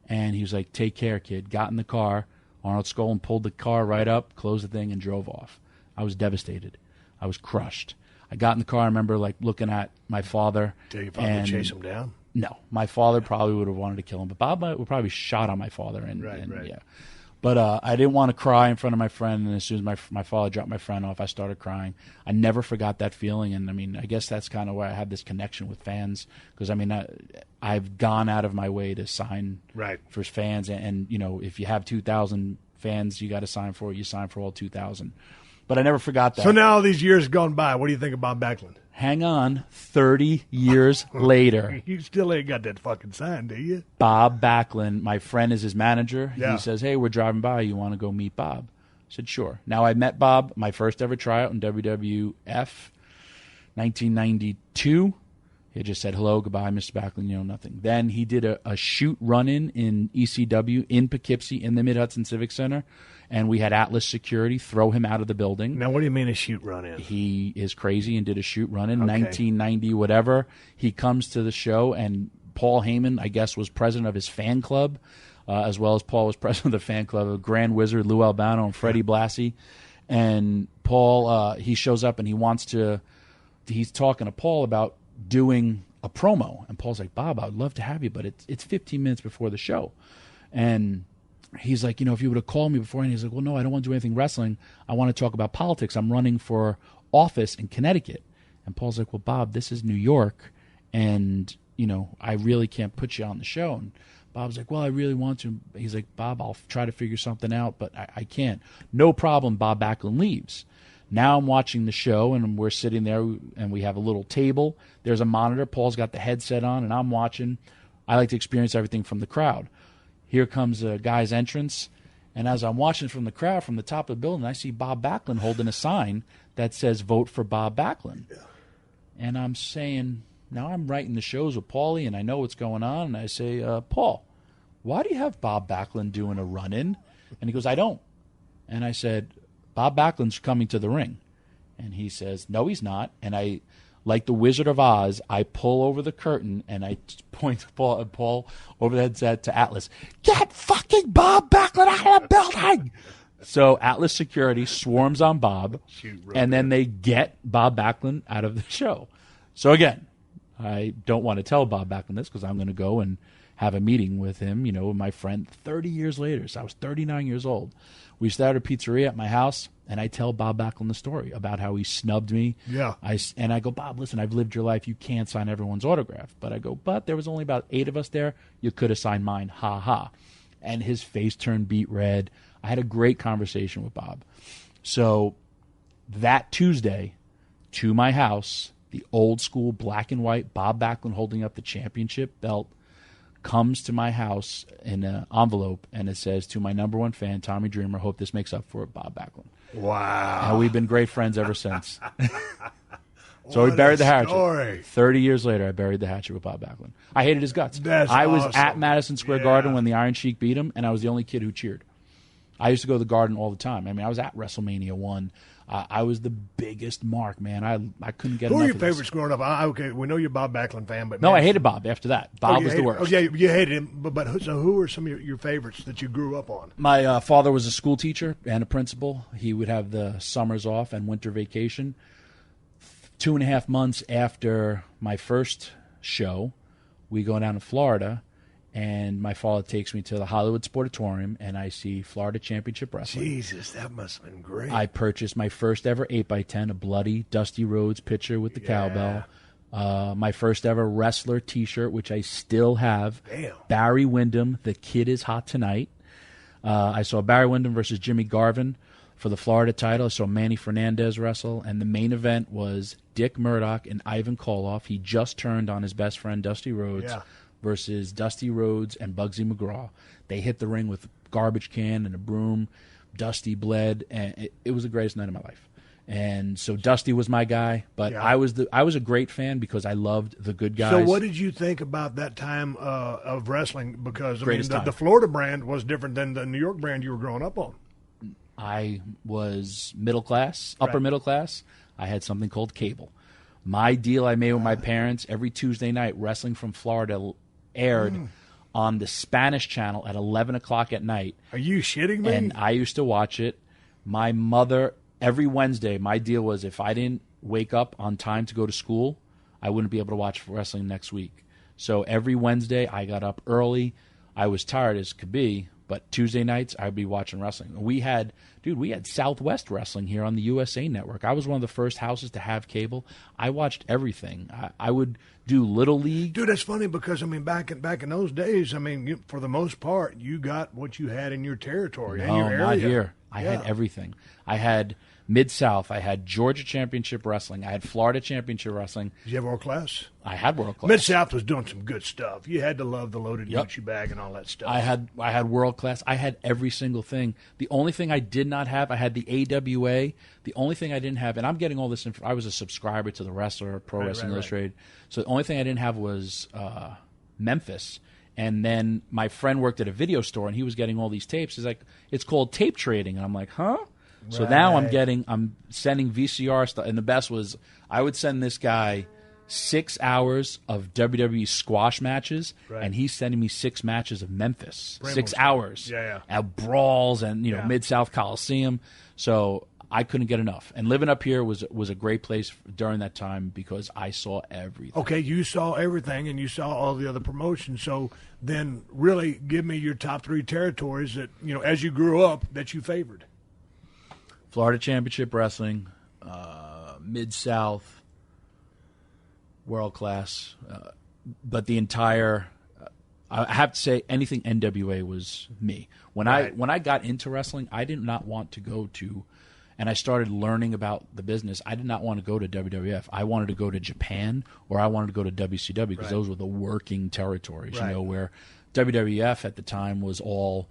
And he was like, take care, kid. Got in the car. Arnold Skolin pulled the car right up, closed the thing, and drove off. I was devastated. I was crushed. I got in the car. I remember looking at my father. Did you probably chase him down? No. My father probably would have wanted to kill him. But Bob would probably shot on my father. Right. Yeah. But I didn't want to cry in front of my friend, and as soon as my father dropped my friend off, I started crying. I never forgot that feeling, and I guess that's kind of why I have this connection with fans, because I've gone out of my way to sign for fans, and if you have 2,000 fans, you got to sign for it. You sign for all 2,000. But I never forgot that. So now all these years gone by, what do you think of Bob Backlund? Hang on, 30 years later. You still ain't got that fucking sign, do you? Bob Backlund, my friend is his manager. Yeah. He says, hey, we're driving by. You want to go meet Bob? I said, sure. Now, I met Bob, my first ever tryout in WWF, 1992. He just said, hello, goodbye, Mr. Backlund, nothing. Then he did a shoot run-in in ECW in Poughkeepsie in the Mid-Hudson Civic Center, and we had Atlas security throw him out of the building. Now, what do you mean a shoot run-in? He is crazy and did a shoot run-in, 1990, whatever. He comes to the show, and Paul Heyman, I guess, was president of his fan club, as well as Paul was president of the fan club of Grand Wizard, Lou Albano, and Freddie Blassie. And Paul, he shows up, and he's talking to Paul about doing a promo, and Paul's like, Bob, I'd love to have you, but it's 15 minutes before the show. And he's like, if you would have called me before, and he's like, well, no, I don't want to do anything wrestling. I want to talk about politics. I'm running for office in Connecticut. And Paul's like, well, Bob, this is New York, and I really can't put you on the show. And Bob's like, well, I really want to. He's like, Bob, I'll try to figure something out, but I can't. No problem. Bob Backlund leaves. Now I'm watching the show, and we're sitting there, and we have a little table. There's a monitor. Paul's got the headset on, and I'm watching. I like to experience everything from the crowd. Here comes a guy's entrance, and as I'm watching from the crowd, from the top of the building, I see Bob Backlund holding a sign that says, vote for Bob Backlund. Yeah. And I'm saying, now I'm writing the shows with Paulie, and I know what's going on, and I say, Paul, why do you have Bob Backlund doing a run-in? And he goes, I don't. And I said, Bob Backlund's coming to the ring. And he says, no, he's not. And I, like the Wizard of Oz, I pull over the curtain and I point to Paul over the headset to Atlas. Get fucking Bob Backlund out of the building! So Atlas security swarms on Bob, and then they get Bob Backlund out of the show. So again, I don't want to tell Bob Backlund this because I'm going to go and have a meeting with him, with my friend 30 years later. So I was 39 years old. We started a pizzeria at my house, and I tell Bob Backlund the story about how he snubbed me. Yeah. And I go, Bob, listen, I've lived your life. You can't sign everyone's autograph. But I go, but there was only about 8 of us there. You could have signed mine. Ha ha. And his face turned beet red. I had a great conversation with Bob. So that Tuesday, to my house, the old school black and white Bob Backlund holding up the championship belt comes to my house in an envelope, and it says, to my number one fan, Tommy Dreamer, hope this makes up for it, Bob Backlund. Wow. And we've been great friends ever since. So we buried the hatchet. 30 years later, I buried the hatchet with Bob Backlund. I hated his guts. I was at Madison Square Garden when the Iron Sheik beat him, and I was the only kid who cheered. I used to go to the Garden all the time. I mean, I was at WrestleMania 1. I was the biggest mark, man. I couldn't get enough of this. Who were your favorites growing up? Okay, we know you're a Bob Backlund fan, but no, I hated Bob after that. Bob was the worst. Oh, yeah, you hated him. But so who were some of your favorites that you grew up on? My father was a school teacher and a principal. He would have the summers off and winter vacation. 2.5 months after my first show, we go down to Florida, and my father takes me to the Hollywood Sportatorium, and I see Florida Championship Wrestling. Jesus, that must have been great. I purchased my first ever 8x10, a bloody Dusty Rhodes picture with the cowbell. My first ever wrestler T-shirt, which I still have. Damn. Barry Windham, The Kid is Hot Tonight. I saw Barry Windham versus Jimmy Garvin for the Florida title. I saw Manny Fernandez wrestle, and the main event was Dick Murdoch and Ivan Koloff. He just turned on his best friend Dusty Rhodes versus Dusty Rhodes and Bugsy McGraw. They hit the ring with a garbage can and a broom. Dusty bled, and it was the greatest night of my life. And so Dusty was my guy, but I was a great fan because I loved the good guys. So what did you think about that time of wrestling? Because the Florida brand was different than the New York brand you were growing up on. I was middle class, upper middle class. I had something called cable. My deal I made with my parents, every Tuesday night, Wrestling from Florida aired on the Spanish channel at 11 o'clock at night. Are you shitting me? And I used to watch it. My mother, every Wednesday, my deal was if I didn't wake up on time to go to school, I wouldn't be able to watch wrestling next week. So every Wednesday, I got up early. I was tired as could be, but Tuesday nights, I'd be watching wrestling. We had Southwest Wrestling here on the USA Network. I was one of the first houses to have cable. I watched everything. I would do Little League. Dude, that's funny because, back in those days, for the most part, you got what you had in your territory, in your area. Not here. I had everything. I had Mid-South. I had Georgia Championship Wrestling. I had Florida Championship Wrestling. Did you have World Class? I had World Class. Mid-South was doing some good stuff. You had to love the loaded Gucci bag and all that stuff. I had World Class. I had every single thing. The only thing I did not have, I had the AWA. The only thing I didn't have, and I'm getting all this I was a subscriber to the Wrestler, Pro Wrestling Illustrated. So the only thing I didn't have was Memphis. And then my friend worked at a video store, and he was getting all these tapes. He's like, it's called tape trading. And I'm like, huh? So now I'm sending VCR stuff. And the best was I would send this guy 6 hours of WWE squash matches, and he's sending me 6 matches of Memphis. 6 hours. At brawls and, Mid-South Coliseum. So I couldn't get enough. And living up here was a great place during that time because I saw everything. Okay, you saw everything, and you saw all the other promotions. So then really give me your top 3 territories that, as you grew up, that you favored. Florida Championship Wrestling, Mid-South, World Class. But the entire I have to say anything NWA was me. When I got into wrestling, I did not want to go to, and I started learning about the business, I did not want to go to WWF. I wanted to go to Japan or I wanted to go to WCW because those were the working territories, where WWF at the time was all,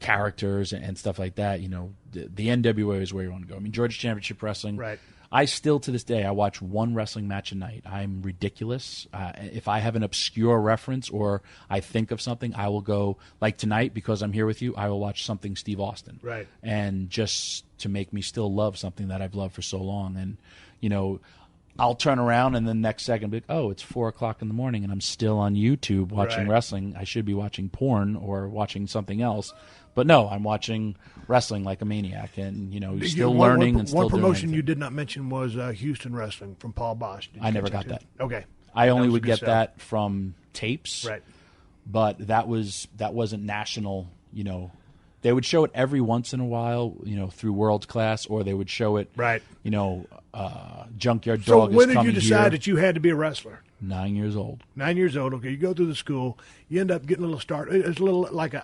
characters and stuff like that. The NWA is where you want to go. Georgia Championship Wrestling. Right. I still, to this day, I watch one wrestling match a night. I'm ridiculous. If I have an obscure reference or I think of something, I will go, like tonight, because I'm here with you, I will watch something Steve Austin. Right. And just to make me still love something that I've loved for so long. And, I'll turn around and then next second be like, oh, it's 4 o'clock in the morning and I'm still on YouTube watching wrestling. I should be watching porn or watching something else. But no, I'm watching wrestling like a maniac and, still learning and still doing One promotion anything. you did not mention was Houston Wrestling from Paul Bosch. I never got that. Okay. I only would get that from tapes. Right. But that wasn't national, They would show it every once in a while, through World Class, or they would show it, Junkyard Dog is coming here. So when did you decide that you had to be a wrestler? 9 years old. 9 years old. Okay, you go through the school. You end up getting a little start. It's a little like an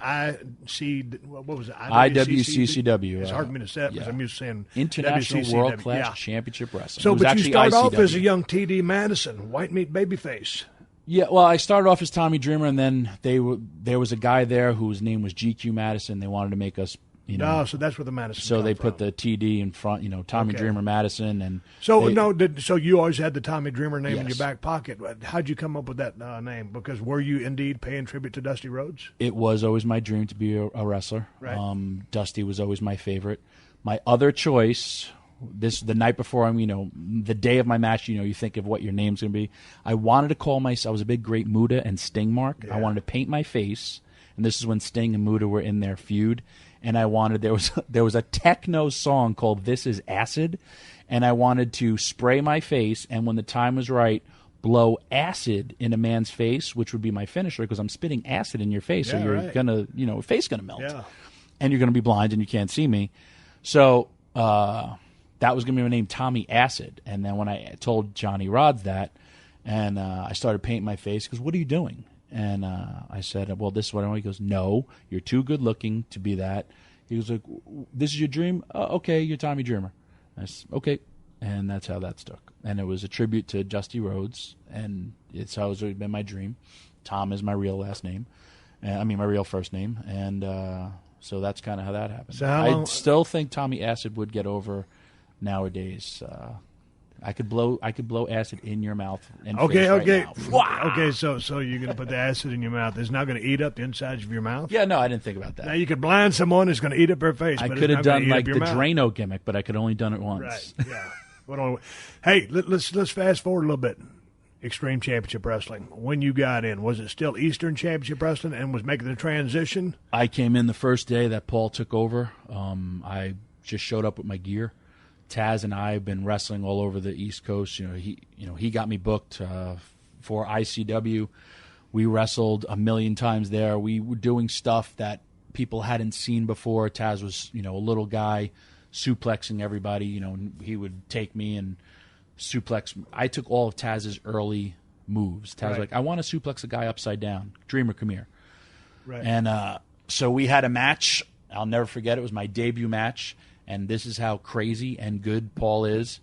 what was it? IWCCW. It's hard for me to say it because I'm used to saying International WCCW. World Class Championship Wrestling. So, but you start off ICW. as a young T.D. Madison, white meat babyface. Yeah, well, I started off as Tommy Dreamer, and then there was a guy there whose name was GQ Madison. They wanted to make us, so that's where the Madison. So they put from. the TD in front, Tommy Dreamer Madison, and so so you always had the Tommy Dreamer name in your back pocket. How'd you come up with that name? Because were you indeed paying tribute to Dusty Rhodes? It was always my dream to be a wrestler. Right. Dusty was always my favorite. My other choice. The night before the day of my match, you think of what your name's going to be. I wanted to call myself, I was a big Great Muta and Sting mark. Yeah. I wanted to paint my face, and this is when Sting and Muta were in their feud, and there was a techno song called This Is Acid, and I wanted to spray my face, and when the time was right, blow acid in a man's face, which would be my finisher because I'm spitting acid in your face, so you're gonna, your face gonna melt, and you're gonna be blind and you can't see me. So that was gonna be my name, Tommy Acid. And then when I told Johnny Rods that, and I started painting my face, he goes, "What are you doing?" And I said, "Well, this is what I want." He goes, "No, you're too good looking to be that." He was like, "This is your dream? Okay, you're Tommy Dreamer." I said, "Okay." And that's how that stuck. And it was a tribute to Dusty Rhodes, and it's always been my dream. Tom is my real last name. My real first name. And so that's kind of how that happened. So I still think Tommy Acid would get over nowadays. I could blow acid in your mouth and face right now. Wow. Okay, so you're going to put the acid in your mouth. It's not going to eat up the insides of your mouth? Yeah, no, I didn't think about that. Now, you could blind someone that's going to eat up their face. I could have done like the Drano gimmick, but I could only done it once. Right, yeah. Hey, let's fast forward a little bit. Extreme Championship Wrestling. When you got in, was it still Eastern Championship Wrestling and was making the transition? I came in the first day that Paul took over. I just showed up with my gear. Taz and I have been wrestling all over the East Coast. He got me booked for ICW. We wrestled a million times there. We were doing stuff that people hadn't seen before. Taz was, a little guy suplexing everybody. He would take me and suplex. I took all of Taz's early moves. Taz was like, "I want to suplex a guy upside down. Dreamer, come here." Right. And so we had a match. I'll never forget. It was my debut match. And this is how crazy and good Paul is.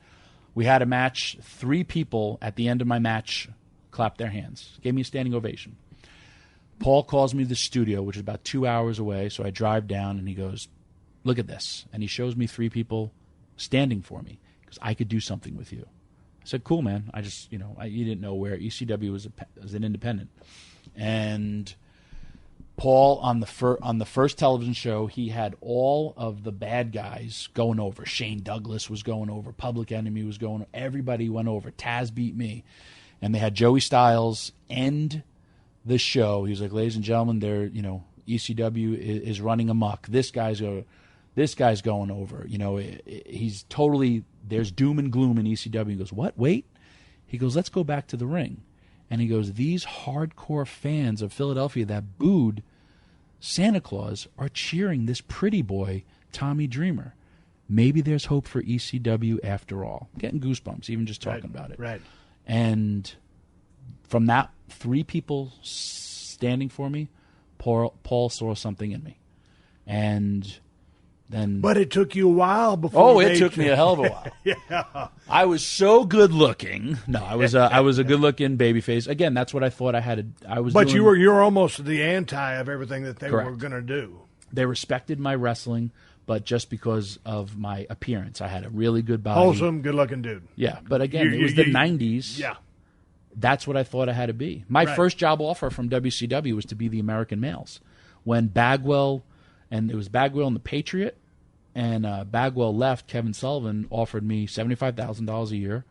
We had a match. 3 people at the end of my match clapped their hands, gave me a standing ovation. Paul calls me to the studio, which is about 2 hours away. So I drive down, and he goes, "Look at this." And he shows me 3 people standing for me because I could do something with you. I said, "Cool, man." I just, you didn't know where ECW was an independent. And Paul, on the first television show, he had all of the bad guys going over. Shane Douglas was going over. Public Enemy was going over. Everybody went over. Taz beat me. And they had Joey Styles end the show. He was like, "Ladies and gentlemen, ECW is running amok. This guy's going over. He's totally, there's doom and gloom in ECW." He goes, "What? Wait." He goes, "Let's go back to the ring." And he goes, "These hardcore fans of Philadelphia that booed Santa Claus are cheering this pretty boy, Tommy Dreamer. Maybe there's hope for ECW after all." I'm getting goosebumps even just talking about it. Right. And from that, 3 people standing for me, Paul saw something in me. And then, but it took you a while before. It took me a hell of a while. Yeah, I was so good looking. No, I was a good looking babyface. Again, that's what I thought I had. But you're almost the anti of everything that they Correct. were going to do. They respected my wrestling, but just because of my appearance, I had a really good body. Wholesome, good looking dude. Yeah, but again, it was the 90s. Yeah. That's what I thought I had to be. My first job offer from WCW was to be the American Males. When Bagwell, and it was Bagwell and the Patriot, and Bagwell left, Kevin Sullivan offered me $75,000 a year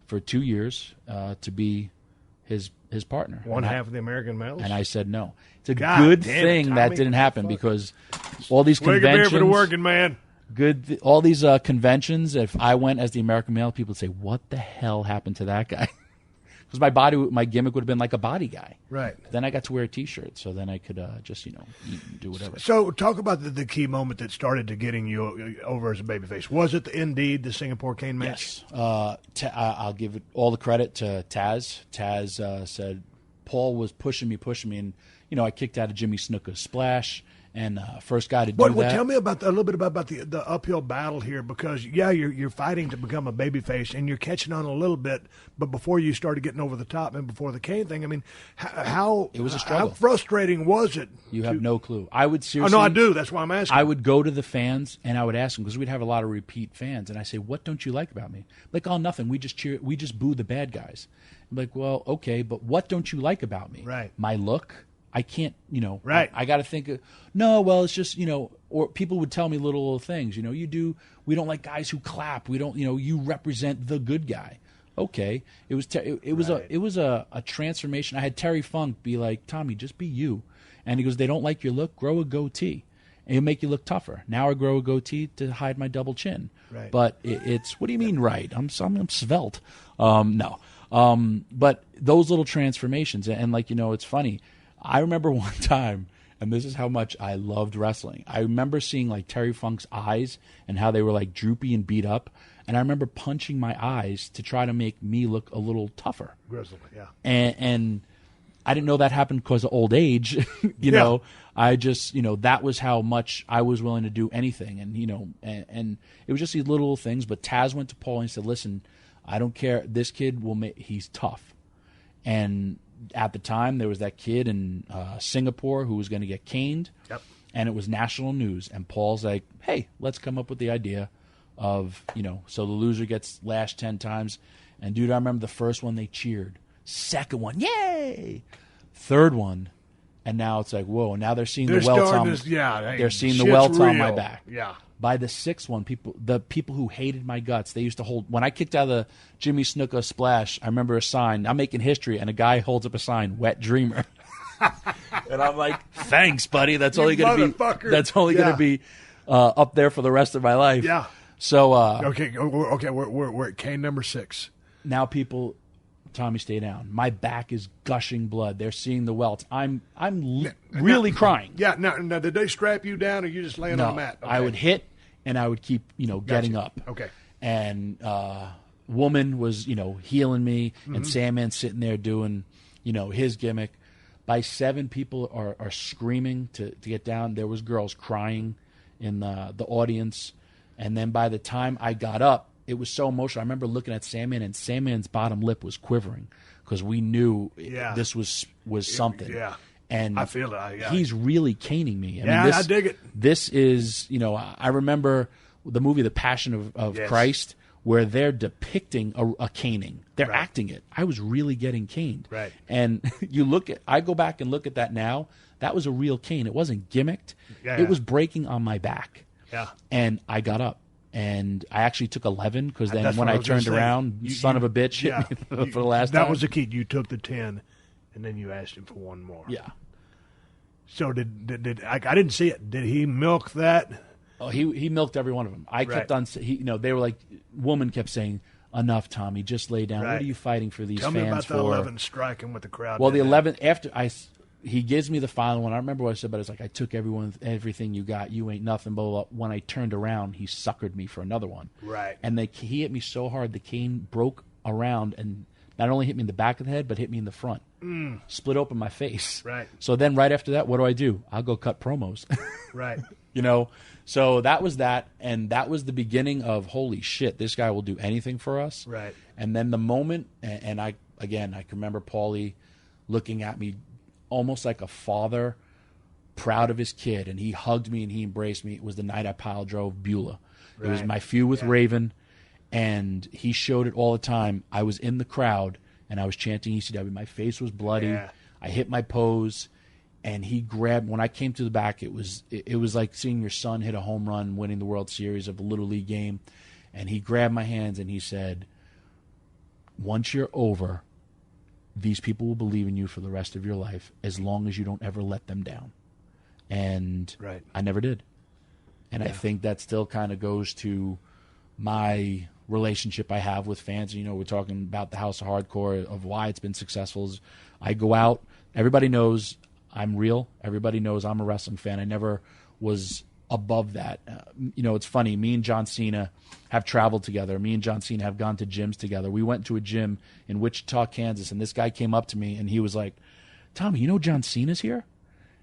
for 2 years to be his partner. One half of the American Males? And I said no. It's a good thing that didn't happen because all these conventions. For the working man. All these conventions, if I went as the American Male, people would say, "What the hell happened to that guy?" Because my gimmick would have been like a body guy. Right. Then I got to wear a T-shirt, so then I could just, eat and do whatever. So talk about the key moment that started to getting you over as a babyface. Was it indeed the Singapore Cane match? Yes. I'll give it all the credit to Taz. Taz said Paul was pushing me, and, I kicked out of Jimmy Snuka's splash. And first guy to do that. Well, tell me a little bit about the uphill battle here, because you're fighting to become a babyface and you're catching on a little bit, but before you started getting over the top and before the cane thing, I mean, how it was a struggle. How frustrating was it? You have no clue. I would seriously. Oh no, I do. That's why I'm asking. I would go to the fans and I would ask them, because we'd have a lot of repeat fans, and I say, "What don't you like about me?" Like, "Oh, nothing. We just boo the bad guys." I'm like, "Well, okay, but what don't you like about me?" Right. My look. I can't, Right. I got to think of, no, well, it's just, or people would tell me little things, we don't like guys who clap. We don't, you represent the good guy. Okay. It was a transformation. I had Terry Funk be like, "Tommy, just be you." And he goes, "They don't like your look. Grow a goatee and it'll make you look tougher." Now I grow a goatee to hide my double chin. Right. But it's, what do you mean, right? I'm svelte. No. But those little transformations, and like, it's funny. I remember one time, and this is how much I loved wrestling. I remember seeing like Terry Funk's eyes and how they were like droopy and beat up. And I remember punching my eyes to try to make me look a little tougher. Grizzly, yeah. And I didn't know that happened because of old age. you know, I just, that was how much I was willing to do anything. And, and it was just these little things. But Taz went to Paul and he said, listen, I don't care. This kid he's tough. And at the time, there was that kid in Singapore who was going to get caned. Yep. And it was national news. And Paul's like, hey, let's come up with the idea of, so the loser gets lashed 10 times. And, dude, I remember the first one they cheered. Second one, yay! Third one, and now it's like, whoa! Now they're seeing the welts on. They're seeing the welts on my back. Yeah. By the sixth one, the people who hated my guts, they used to hold. When I kicked out of the Jimmy Snuka splash, I remember a sign. I'm making history, and a guy holds up a sign, "Wet Dreamer," and I'm like, "Thanks, buddy. That's only going to be up there for the rest of my life." Yeah. So okay, we're at cane number 6. Now people. Tommy, stay down. My back is gushing blood. They're seeing the welts. I'm really crying. Yeah. Now, did they strap you down, or you just laying on the mat? Okay. I would hit, and I would keep, getting up. Okay. And woman was, healing me, and Sandman sitting there doing, his gimmick. By 7, people are screaming to get down. There was girls crying in the audience, and then by the time I got up, it was so emotional. I remember looking at Sandman, and Sandman's bottom lip was quivering because we knew this was something. Yeah, and I feel it. He's really caning me. I dig it. This is, I remember the movie The Passion of Christ, where they're depicting a caning. They're acting it. I was really getting caned. Right. And I go back and look at that now. That was a real cane. It wasn't gimmicked. It was breaking on my back. Yeah. And I got up. And I actually took 11 because then when I turned around, son of a bitch hit me for the last time. That was the key. You took the 10, and then you asked him for one more. Yeah. So did I didn't see it. Did he milk that? Oh, he milked every one of them. I kept on. They were like, woman kept saying, "Enough, Tommy. Just lay down. What are you fighting for these fans for?" Tell me about the 11 striking with the crowd. Well, the 11 after he gives me the final one. I remember what I said, but it's like, I took everything you got. You ain't nothing, blah, blah, blah. When I turned around, he suckered me for another one. Right. And he hit me so hard, the cane broke around and not only hit me in the back of the head, but hit me in the front. Split open my face. Right. So then right after that, what do? I'll go cut promos. Right. So that was that, and that was the beginning of, holy shit, this guy will do anything for us. Right. And then the moment, and I can remember Paulie looking at me almost like a father, proud of his kid, and he hugged me and he embraced me. It was the night I pile drove Beulah. Right. It was my feud with Raven, and he showed it all the time. I was in the crowd, and I was chanting ECW. My face was bloody. Yeah. I hit my pose, and he grabbed. When I came to the back, it was like seeing your son hit a home run, winning the World Series of a Little League game, and he grabbed my hands and he said, "Once you're over, these people will believe in you for the rest of your life as long as you don't ever let them down." And I never did. And I think that still kind of goes to my relationship I have with fans. We're talking about the House of Hardcore, of why it's been successful. Is I go out, everybody knows I'm real. Everybody knows I'm a wrestling fan. I never was above that. It's funny. Me and John Cena have traveled together. Me and John Cena have gone to gyms together. We went to a gym in Wichita, Kansas, and this guy came up to me and he was like, "Tommy, John Cena's here?"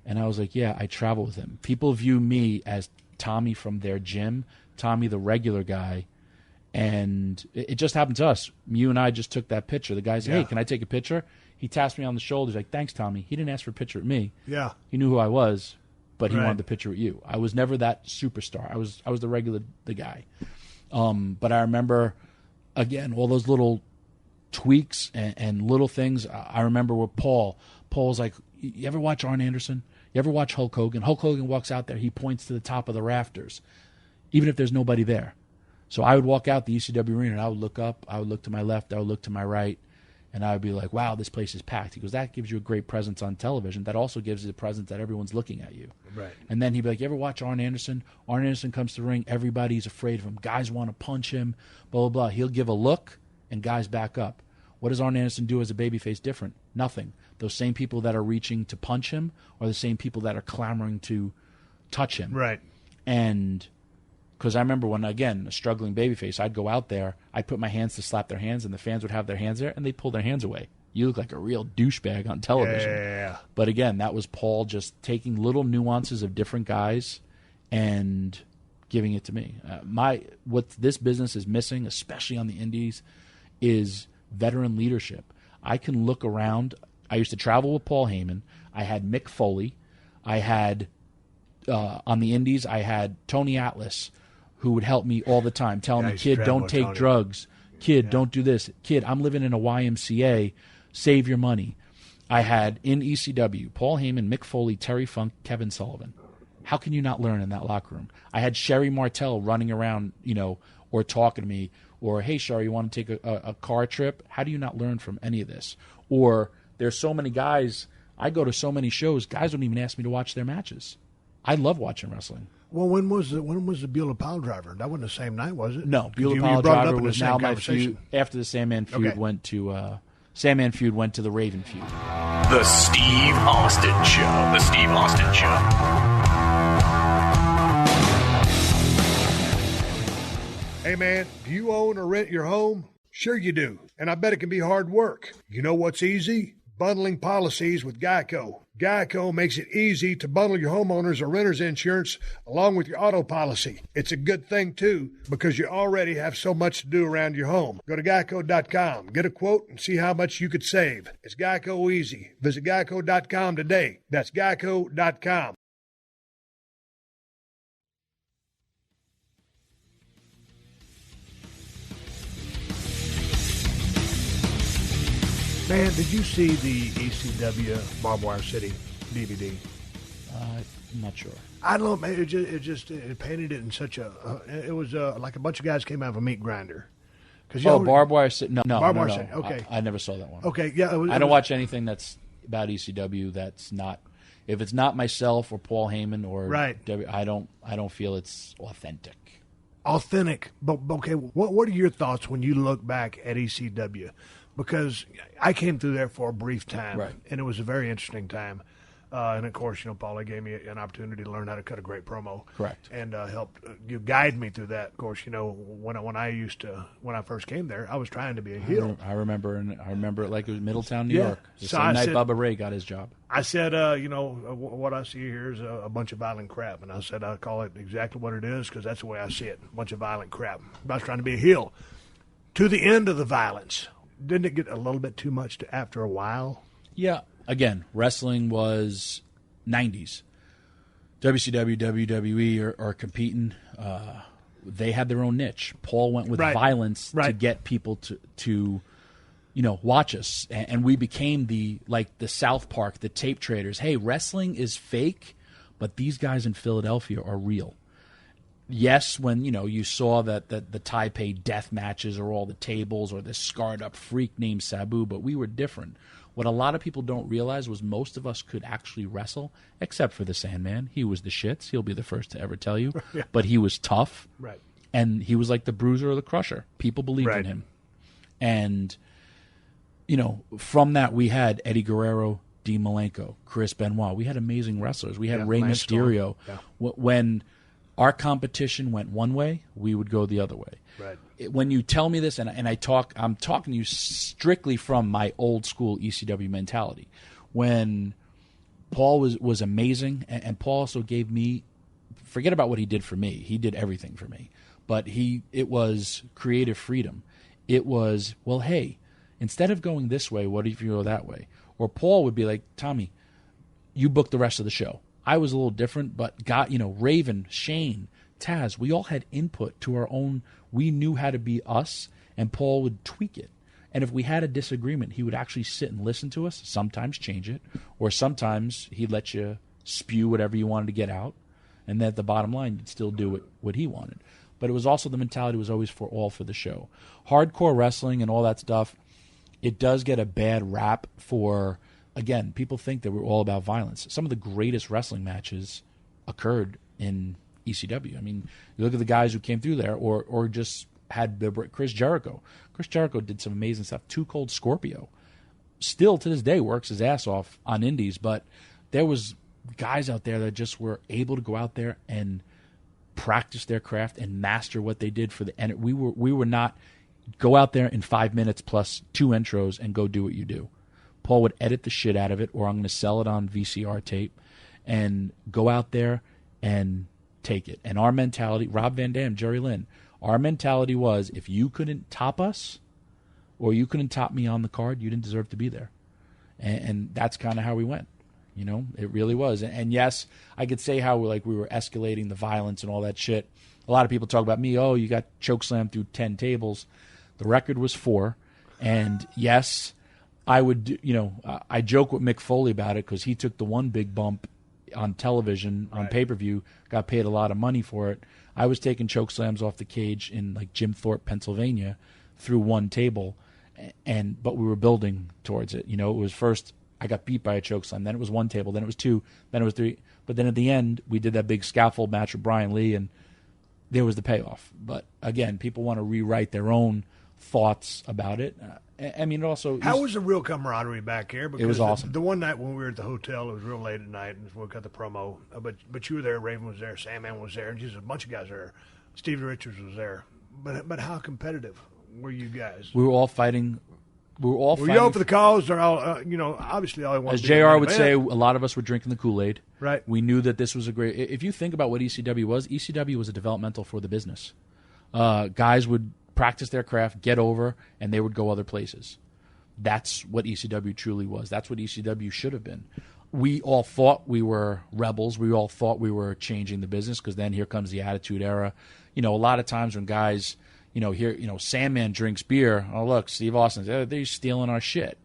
And I was like, "Yeah, I travel with him." People view me as Tommy from their gym, Tommy the regular guy. And it just happened to us. You and I just took that picture. The guy said, "Hey, can I take a picture?" He tapped me on the shoulder. He's like, "Thanks, Tommy." He didn't ask for a picture with me. Yeah. He knew who I was, but he wanted the picture with you. I was never that superstar. I was the guy. But I remember, again, all those little tweaks and little things. I remember with Paul's like, "You ever watch Arn Anderson? You ever watch Hulk Hogan?" Hulk Hogan walks out there. He points to the top of the rafters, even if there's nobody there. So I would walk out the ECW arena, and I would look up. I would look to my left. I would look to my right. And I would be like, "Wow, this place is packed." He goes, "That gives you a great presence on television. That also gives you a presence that everyone's looking at you." Right. And then he'd be like, "You ever watch Arn Anderson? Arn Anderson comes to the ring. Everybody's afraid of him. Guys want to punch him, blah, blah, blah. He'll give a look, and guys back up. What does Arn Anderson do as a babyface different? Nothing. Those same people that are reaching to punch him are the same people that are clamoring to touch him. Right. And because I remember when, again, a struggling babyface, I'd go out there, I'd put my hands to slap their hands, and the fans would have their hands there, and they'd pull their hands away. You look like a real douchebag on television. Yeah. But again, that was Paul just taking little nuances of different guys and giving it to me. What this business is missing, especially on the indies, is veteran leadership. I can look around. I used to travel with Paul Heyman. I had Mick Foley. I had, on the indies, I had Tony Atlas, who would help me all the time, telling me, kid, don't take drugs. Kid, don't do this. Kid, I'm living in a YMCA. Save your money. I had, in ECW, Paul Heyman, Mick Foley, Terry Funk, Kevin Sullivan. How can you not learn in that locker room? I had Sherry Martel running around, or talking to me, or, hey, Sherry, you want to take a car trip? How do you not learn from any of this? Or there's so many guys, I go to so many shows, guys don't even ask me to watch their matches. I love watching wrestling. Well, when was the Beulah Pile Driver? That wasn't the same night, was it? No, Beulah Pile Driver was now my feud. After the Sandman feud went to Sandman feud went to the Raven feud. The Steve Austin Show. The Steve Austin Show. Hey, man, do you own or rent your home? Sure you do, and I bet it can be hard work. You know what's easy? Bundling policies with Geico. Geico makes it easy to bundle your homeowners or renters insurance along with your auto policy. It's a good thing, too, because you already have so much to do around your home. Go to geico.com, get a quote, and see how much you could save. It's Geico easy. Visit geico.com today. That's geico.com. Man, did you see the ECW Barbed Wire City DVD? I'm not sure. I don't know, man. It painted it in such a. It was like a bunch of guys came out of a meat grinder. Barbed Wire City. No. Barbed Wire City. Okay, I never saw that one. Okay, yeah. I don't watch anything that's about ECW. That's not. If it's not myself or Paul Heyman or right, I don't feel it's authentic. Authentic, but okay. What are your thoughts when you look back at ECW? Because I came through there for a brief time, right, and it was a very interesting time. And of course, Paulie gave me an opportunity to learn how to cut a great promo. Correct. And helped you guide me through that. Of course, when I first came there, I was trying to be a heel. I remember it like it was Middletown, New York. The so same night Bubba Ray got his job. I said, what I see here is a bunch of violent crap. And I said, I call it exactly what it is because that's the way I see it, a bunch of violent crap. I was trying to be a heel. To the end of the violence. Didn't it get a little bit too much after a while? Yeah. Again, wrestling was 90s. WCW, WWE are competing. They had their own niche. Paul went with violence to get people to watch us. And we became the South Park, the tape traders. Hey, wrestling is fake, but these guys in Philadelphia are real. Yes, when you saw that the Taipei death matches or all the tables or this scarred up freak named Sabu, but we were different. What a lot of people don't realize was most of us could actually wrestle, except for the Sandman. He was the shits. He'll be the first to ever tell you. Yeah. But he was tough. Right. And he was like the bruiser or the crusher. People believed in him. And, from that we had Eddie Guerrero, Dean Malenko, Chris Benoit. We had amazing wrestlers. We had Rey Mysterio. Yeah. When our competition went one way, we would go the other way. Right. When you tell me this, and I'm talking to you strictly from my old school ECW mentality. When Paul was amazing, and Paul also gave me, forget about what he did for me. He did everything for me. But it was creative freedom. It was, well, hey, instead of going this way, what if you go that way? Or Paul would be like, Tommy, you book the rest of the show. I was a little different, but Raven, Shane, Taz, we all had input to our own. We knew how to be us, and Paul would tweak it. And if we had a disagreement, he would actually sit and listen to us, sometimes change it, or sometimes he'd let you spew whatever you wanted to get out, and then at the bottom line, you'd still do what he wanted. But it was also the mentality was always for the show. Hardcore wrestling and all that stuff, it does get a bad rap for... Again, people think that we're all about violence. Some of the greatest wrestling matches occurred in ECW. I mean, you look at the guys who came through there, or just had Chris Jericho. Chris Jericho did some amazing stuff. Too Cold Scorpio. Still to this day works his ass off on indies, but there was guys out there that just were able to go out there and practice their craft and master what they did for the. And we were not go out there in 5 minutes plus 2 intros and go do what you do. Paul would edit the shit out of it, or I'm going to sell it on VCR tape, and go out there and take it. And our mentality, Rob Van Dam, Jerry Lynn, our mentality was, if you couldn't top us or you couldn't top me on the card, you didn't deserve to be there. And that's kind of how we went. You know, it really was. And yes, I could say how we were escalating the violence and all that shit. A lot of people talk about me, oh, you got chokeslammed through 10 tables. The record was 4. And yes, I would, I joke with Mick Foley about it because he took the one big bump on television, on pay-per-view, got paid a lot of money for it. I was taking chokeslams off the cage in like Jim Thorpe, Pennsylvania, through one table, but we were building towards it. It was first I got beat by a chokeslam, then it was 1 table, then it was 2, then it was 3. But then at the end, we did that big scaffold match with Brian Lee, and there was the payoff. But again, people want to rewrite their own thoughts about it. I mean, also, how was the real camaraderie back here? Because it was awesome. The one night when we were at the hotel, it was real late at night, and we got the promo. But you were there, Raven was there, Sandman was there, and just a bunch of guys there. Stevie Richards was there. But how competitive were you guys? We were all fighting. Were you all for the cause? Or all, obviously all I want. As JR would say, a lot of us were drinking the Kool-Aid. Right. We knew that this was a great. If you think about what ECW was a developmental for the business. Guys would practice their craft, get over, and they would go other places. That's what ECW truly was. That's what ECW should have been. We all thought we were rebels. We all thought we were changing the business, because then here comes the Attitude Era. A lot of times when guys, Sandman drinks beer. Oh, look, Steve Austin's, they're stealing our shit.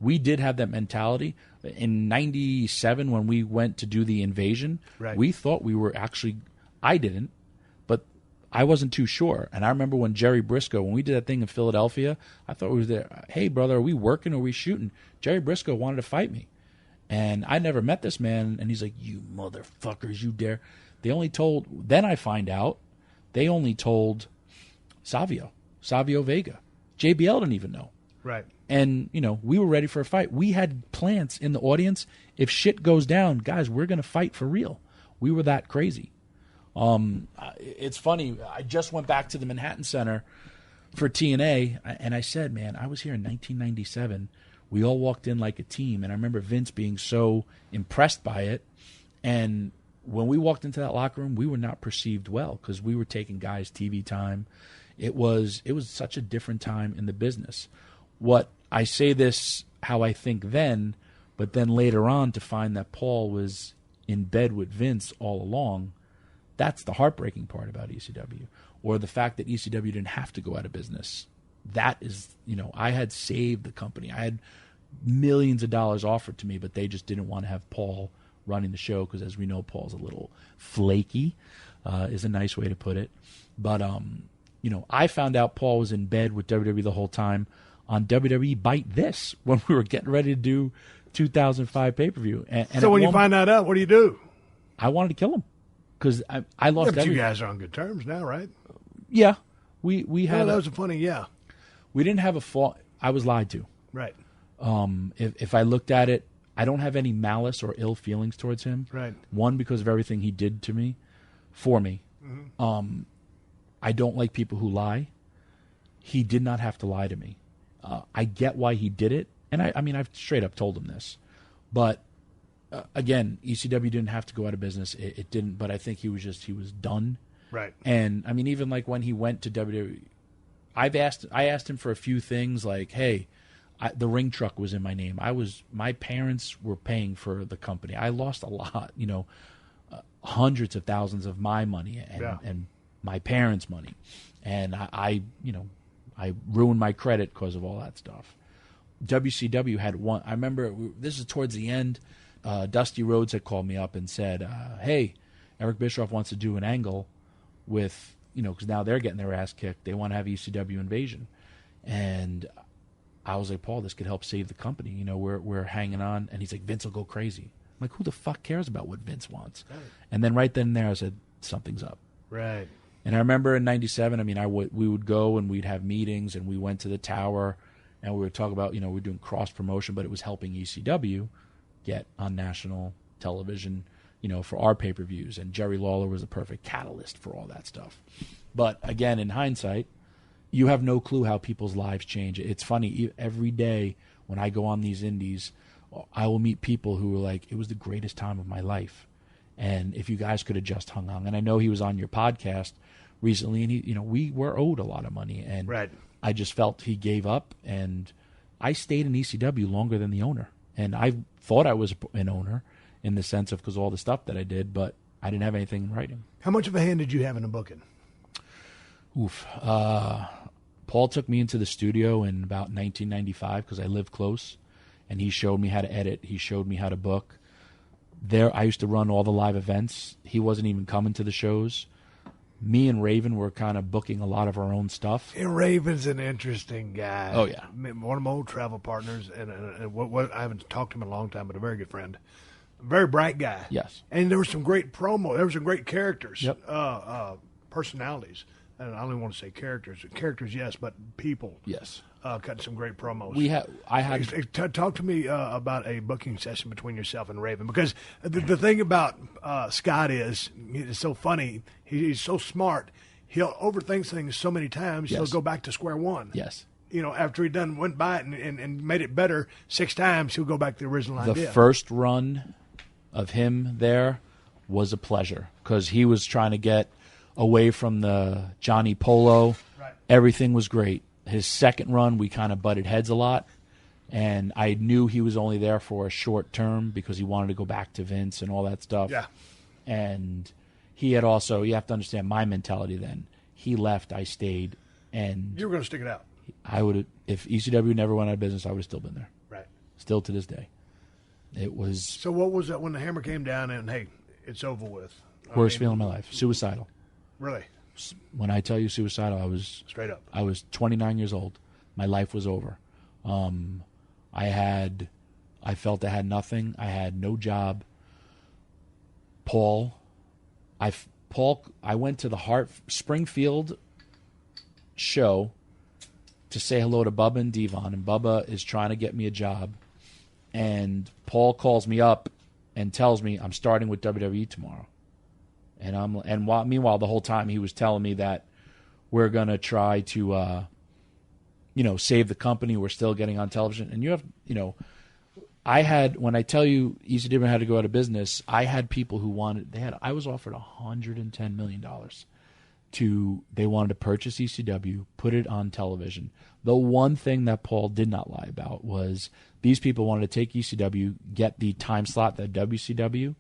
We did have that mentality. In 97, when we went to do the invasion, we thought we were actually, I didn't, but I wasn't too sure. And I remember when Jerry Briscoe, when we did that thing in Philadelphia, I thought we were there. Hey, brother, are we working or are we shooting? Jerry Briscoe wanted to fight me. And I never met this man. And he's like, you motherfuckers, you dare. Then I find out, they only told Savio Vega. JBL didn't even know. Right. And, we were ready for a fight. We had plants in the audience. If shit goes down, guys, we're going to fight for real. We were that crazy. It's funny. I just went back to the Manhattan Center for TNA, and I said, man, I was here in 1997. We all walked in like a team, and I remember Vince being so impressed by it. And when we walked into that locker room, we were not perceived well, because we were taking guys' TV time. It was such a different time in the business. What I say this how I think then, but then later on to find that Paul was in bed with Vince all along. That's the heartbreaking part about ECW, or the fact that ECW didn't have to go out of business. That is, I had saved the company. I had millions of dollars offered to me, but they just didn't want to have Paul running the show, because as we know, Paul's a little flaky, is a nice way to put it. But, I found out Paul was in bed with WWE the whole time on WWE Bite This, when we were getting ready to do 2005 pay-per-view. And so when you find that out, what do you do? I wanted to kill him. Because I lost everything. You guys are on good terms now, right? Yeah. We had... that was a funny, We didn't have a fault. I was lied to. Right. If I looked at it, I don't have any malice or ill feelings towards him. Right. One, because of everything he did to me, for me. Mm-hmm. I don't like people who lie. He did not have to lie to me. I get why he did it. And I've straight up told him this. But... again, ECW didn't have to go out of business. It didn't, but I think he was done. Right. And even like when he went to WWE, I asked him for a few things, like, hey, the ring truck was in my name. My parents were paying for the company. I lost a lot, hundreds of thousands of my money and my parents' money, and I ruined my credit because of all that stuff. WCW had one. I remember this is towards the end. Dusty Rhodes had called me up and said, hey, Eric Bischoff wants to do an angle with, because now they're getting their ass kicked. They want to have ECW Invasion. And I was like, Paul, this could help save the company. We're hanging on. And he's like, Vince will go crazy. I'm like, who the fuck cares about what Vince wants? Right. And then right then and there, I said, something's up. Right. And I remember in 97, I mean, we would go and we'd have meetings, and we went to the tower, and we would talk about, you know, we're doing cross promotion, but it was helping ECW get on national television, you know, for our pay-per-views. And Jerry Lawler was a perfect catalyst for all that stuff. But again, in hindsight, you have no clue how people's lives change. It's funny, every day when I go on these indies, I will meet people who are like, it was the greatest time of my life. And if you guys could have just hung on. And I know he was on your podcast recently, and he, you know, we were owed a lot of money. And right. I just felt he gave up, and I stayed in ECW longer than the owner. And I thought I was an owner in the sense of because all the stuff that I did, but I didn't have anything in writing. How much of a hand did you have in the booking? Oof. Paul took me into the studio in about 1995 because I lived close, and he showed me how to edit. He showed me how to book. There, I used to run all the live events. He wasn't even coming to the shows. Me and Raven were kind of booking a lot of our own stuff. And Raven's an interesting guy. Oh, yeah. One of my old travel partners, and what I haven't talked to him in a long time, but a very good friend. A very bright guy. Yes. And there was some great promo. There were some great characters, yep. Personalities. And I don't even want to say characters. Characters, yes, but people. Yes. Cutting some great promos. Talk to me about a booking session between yourself and Raven, because the thing about Scott is it's so funny. He's so smart. He'll overthink things so many times. Yes. He'll go back to square one. Yes. You know, after he went by it and made it better 6 times, he'll go back to the original idea. The first run of him there was a pleasure because he was trying to get away from the Johnny Polo. Right. Everything was great. His second run, we kind of butted heads a lot, and I knew he was only there for a short term because he wanted to go back to Vince and all that stuff. Yeah. And he had also, you have to understand my mentality then. He left, I stayed, and you were going to stick it out. I would have, if ECW never went out of business, I would have still been there. Right. Still to this day. It was. So what was that when the hammer came down and, hey, it's over with? Worst feeling of my life. Suicidal. Really? When I tell you suicidal, I was straight up. I was 29 years old. My life was over. I felt I had nothing. I had no job. I went to the Springfield show to say hello to Bubba and Devon, and Bubba is trying to get me a job. And Paul calls me up and tells me I'm starting with WWE tomorrow. Meanwhile, the whole time he was telling me that we're going to try to, save the company. We're still getting on television. And when I tell you ECW had to go out of business, I had people who I was offered $110 million they wanted to purchase ECW, put it on television. The one thing that Paul did not lie about was these people wanted to take ECW, get the time slot that WCW,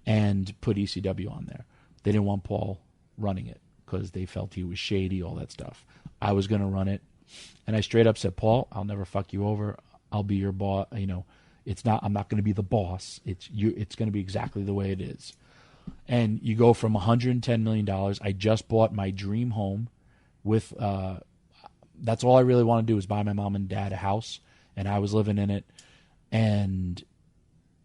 and put ECW on there. They didn't want Paul running it because they felt he was shady, all that stuff. I was going to run it. And I straight up said, Paul, I'll never fuck you over. I'll be your boss. I'm not going to be the boss. It's going to be exactly the way it is. And you go from $110 million. I just bought my dream home with, that's all I really want to do is buy my mom and dad a house. And I was living in it. And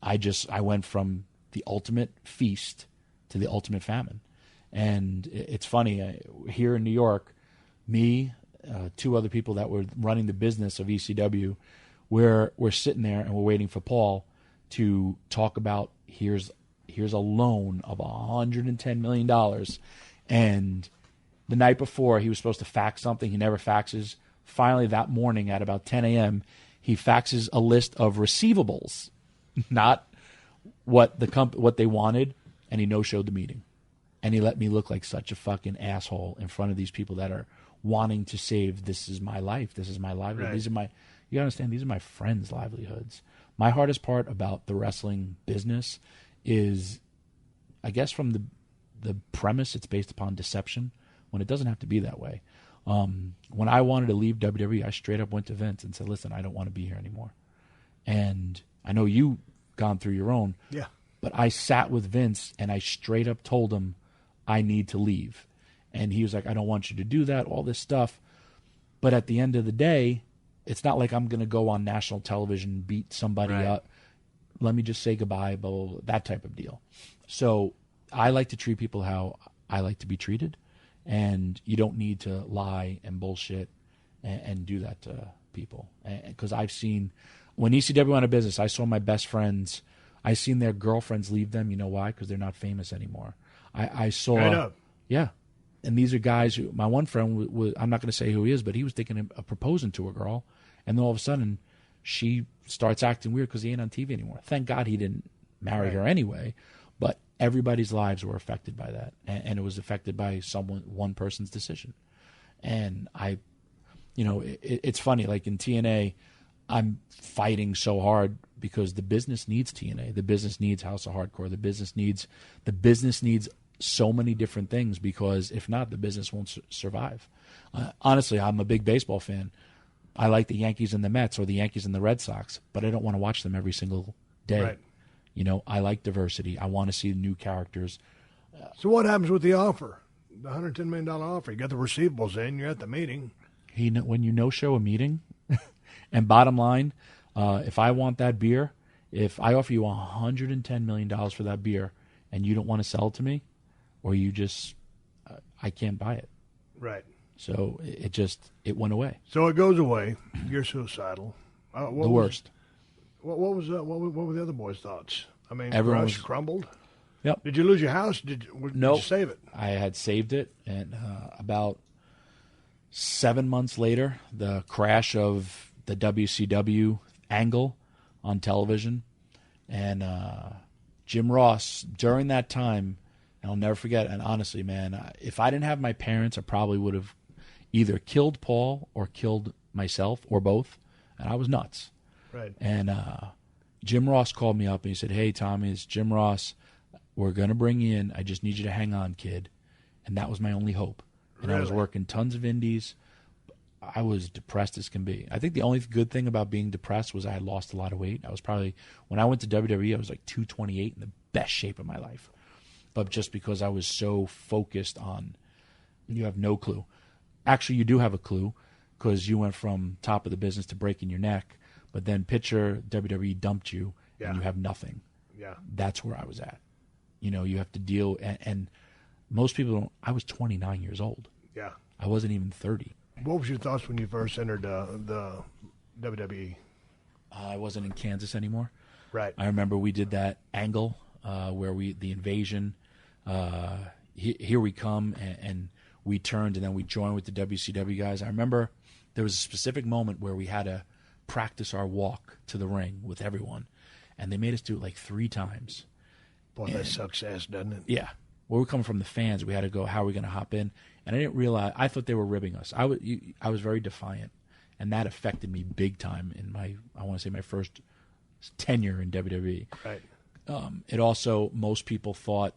I went from the ultimate feast to the ultimate famine. And it's funny, here in New York, me, 2 other people that were running the business of ECW, we're sitting there and we're waiting for Paul to talk about here's a loan of $110 million. And the night before, he was supposed to fax something. He never faxes. Finally, that morning at about 10 a.m., he faxes a list of receivables, not what they wanted, and he no-showed the meeting. And he let me look like such a fucking asshole in front of these people that are wanting to save. This is my life. This is my livelihood. Right. You understand, these are my friends' livelihoods. My hardest part about the wrestling business is, I guess from the premise, it's based upon deception, when it doesn't have to be that way. When I wanted to leave WWE, I straight up went to Vince and said, listen, I don't want to be here anymore. And I know you've gone through your own. Yeah. But I sat with Vince and I straight up told him I need to leave. And he was like, I don't want you to do that, all this stuff. But at the end of the day, it's not like I'm going to go on national television and beat somebody up. Let me just say goodbye, blah, blah, blah, that type of deal. So I like to treat people how I like to be treated. And you don't need to lie and bullshit and do that to people. Because I've seen, when ECW went out of business, I saw my best friends, I seen their girlfriends leave them. You know why? Because they're not famous anymore. I saw, Straight up. Yeah. And these are guys who, my one friend was, I'm not going to say who he is, but he was thinking of proposing to a girl. And then all of a sudden, she starts acting weird because he ain't on TV anymore. Thank God he didn't marry her anyway. But everybody's lives were affected by that. And it was affected by one person's decision. And it's funny, like in TNA, I'm fighting so hard because the business needs TNA. The business needs House of Hardcore. The business needs so many different things, because if not, the business won't survive. Honestly, I'm a big baseball fan. I like the Yankees and the Mets, or the Yankees and the Red Sox, but I don't want to watch them every single day. Right. I like diversity. I want to see new characters. So what happens with the offer, the $110 million offer? You got the receivables in, you're at the meeting. When you no-show a meeting, and bottom line, if I want that beer, if I offer you $110 million for that beer and you don't want to sell it to me, or you just, I can't buy it. Right. So it went away. So it goes away. You're suicidal. The worst. What were the other boys' thoughts? I mean, everyone Rush crumbled. Yep. Did you lose your house? Did you save it? I had saved it, and about 7 months later, the crash of the WCW angle on television, and Jim Ross, during that time, and I'll never forget, and honestly, man, if I didn't have my parents, I probably would have either killed Paul or killed myself, or both, and I was nuts. Right. And Jim Ross called me up, and he said, "Hey, Tommy, it's Jim Ross. We're going to bring you in. I just need you to hang on, kid." And that was my only hope. And I was working tons of indies. I was depressed as can be. I think the only good thing about being depressed was I had lost a lot of weight. I was probably, when I went to WWE, I was like 228, in the best shape of my life. But just because I was so focused on, you have no clue. Actually, you do have a clue, because you went from top of the business to breaking your neck. But then picture WWE dumped you, and you have nothing. Yeah. That's where I was at. You have to deal, and most people don't. I was 29 years old. Yeah. I wasn't even 30. What was your thoughts when you first entered the WWE? I wasn't in Kansas anymore. Right. I remember we did that angle where the invasion, here we come, and we turned, and then we joined with the WCW guys. I remember there was a specific moment where we had to practice our walk to the ring with everyone, and they made us do it like 3 times. Boy, that sucks ass, doesn't it? Yeah. Well, we're coming from the fans. We had to go, how are we going to hop in? And I didn't realize, I thought they were ribbing us. I was very defiant, and that affected me big time in my first tenure in WWE. Right. It also, most people thought,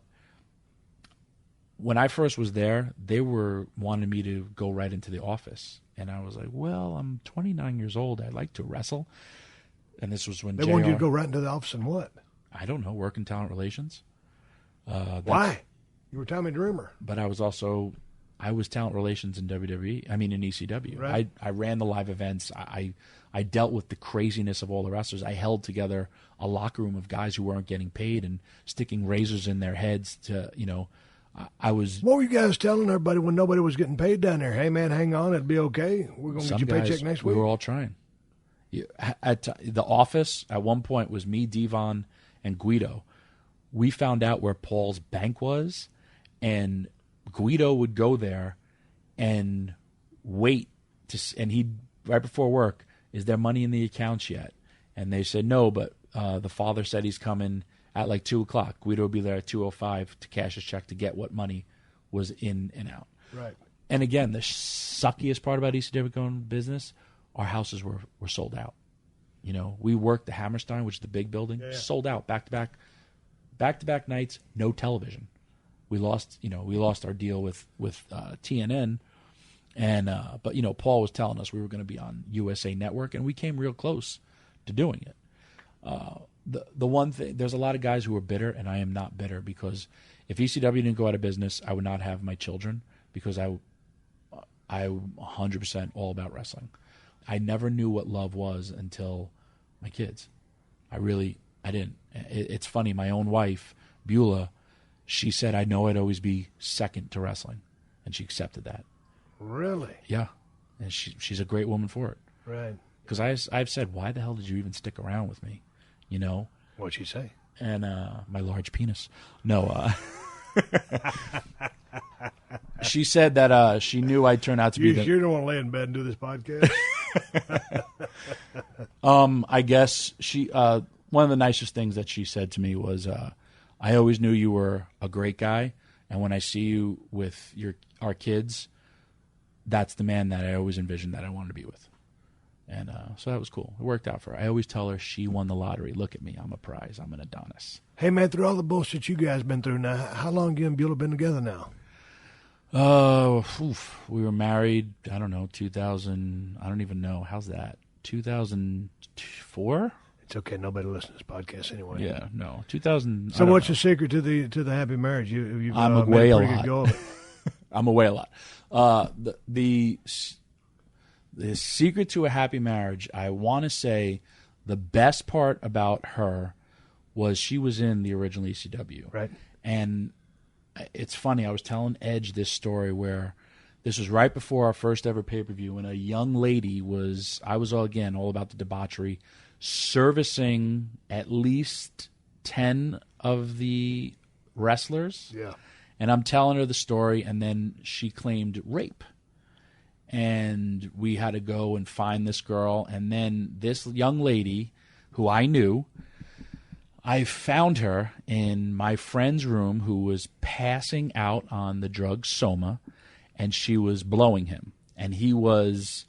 when I first was there, they were wanting me to go right into the office. And I was like, well, I'm 29 years old. I like to wrestle. And this was when they wanted you to go right into the office and what? I don't know, work in talent relations. Why? You were Tommy Dreamer. But I was talent relations in WWE. I mean, in ECW. Right. I ran the live events. I dealt with the craziness of all the wrestlers. I held together a locker room of guys who weren't getting paid and sticking razors in their heads to, I was. What were you guys telling everybody when nobody was getting paid down there? Hey, man, hang on. It'll be okay. We're going to get your paycheck next week. We were all trying. At the office, at one point, was me, Devon, and Guido. We found out where Paul's bank was, and Guido would go there and wait and he'd, right before work, is there money in the accounts yet? And they said no, but the father said he's coming at like 2:00. Guido would be there at 2:05 to cash his check to get what money was in and out. Right. And again, the suckiest part about ECW going business, our houses were sold out. We worked the Hammerstein, which is the big building, sold out back-to-back nights, no television. We lost our deal with TNN, but Paul was telling us we were going to be on USA Network, and we came real close to doing it. The one thing, there's a lot of guys who are bitter, and I am not bitter, because if ECW didn't go out of business, I would not have my children, because I'm 100% all about wrestling. I never knew what love was until my kids. I didn't. It's funny, my own wife, Beulah, she said, I know I'd always be second to wrestling. and she accepted that. Really? Yeah, and she's a great woman for it. Right. Because I've said, why the hell did you even stick around with me? You know? What'd she say? And my large penis. No. She said that she knew I'd turn out to be. You don't want to lay in bed and do this podcast. I guess she. One of the nicest things that she said to me was, "I always knew you were a great guy, and when I see you with our kids, that's the man that I always envisioned that I wanted to be with." And so that was cool. It worked out for her. I always tell her she won the lottery. Look at me. I'm a prize. I'm an Adonis. Hey, man, through all the bullshit you guys been through now, how long you and Beulah been together now? We were married, I don't know, 2000. I don't even know. How's that? 2004? It's okay. Nobody listens to this podcast anyway. Yeah, no. 2000. So what's the secret to the happy marriage? You've I'm away a lot. Go of it. I'm away a lot. The secret to a happy marriage, I want to say the best part about her was she was in the original ECW. Right. And it's funny, I was telling Edge this story where this was right before our first ever pay-per-view, and a young lady I was all about the debauchery, servicing at least 10 of the wrestlers. Yeah. And I'm telling her the story, and then she claimed rape. And we had to go and find this girl. And then this young lady, who I knew, I found her in my friend's room who was passing out on the drug Soma, and she was blowing him. And his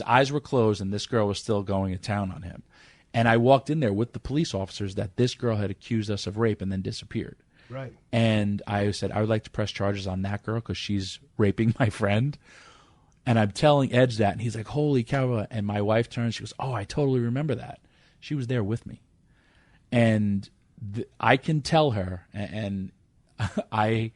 eyes were closed, and this girl was still going to town on him. And I walked in there with the police officers that this girl had accused us of rape and then disappeared. Right. And I said, I would like to press charges on that girl because she's raping my friend. And I'm telling Edge that, and he's like, holy cow. And my wife turns, she goes, oh, I totally remember that. She was there with me. And I can tell her, and I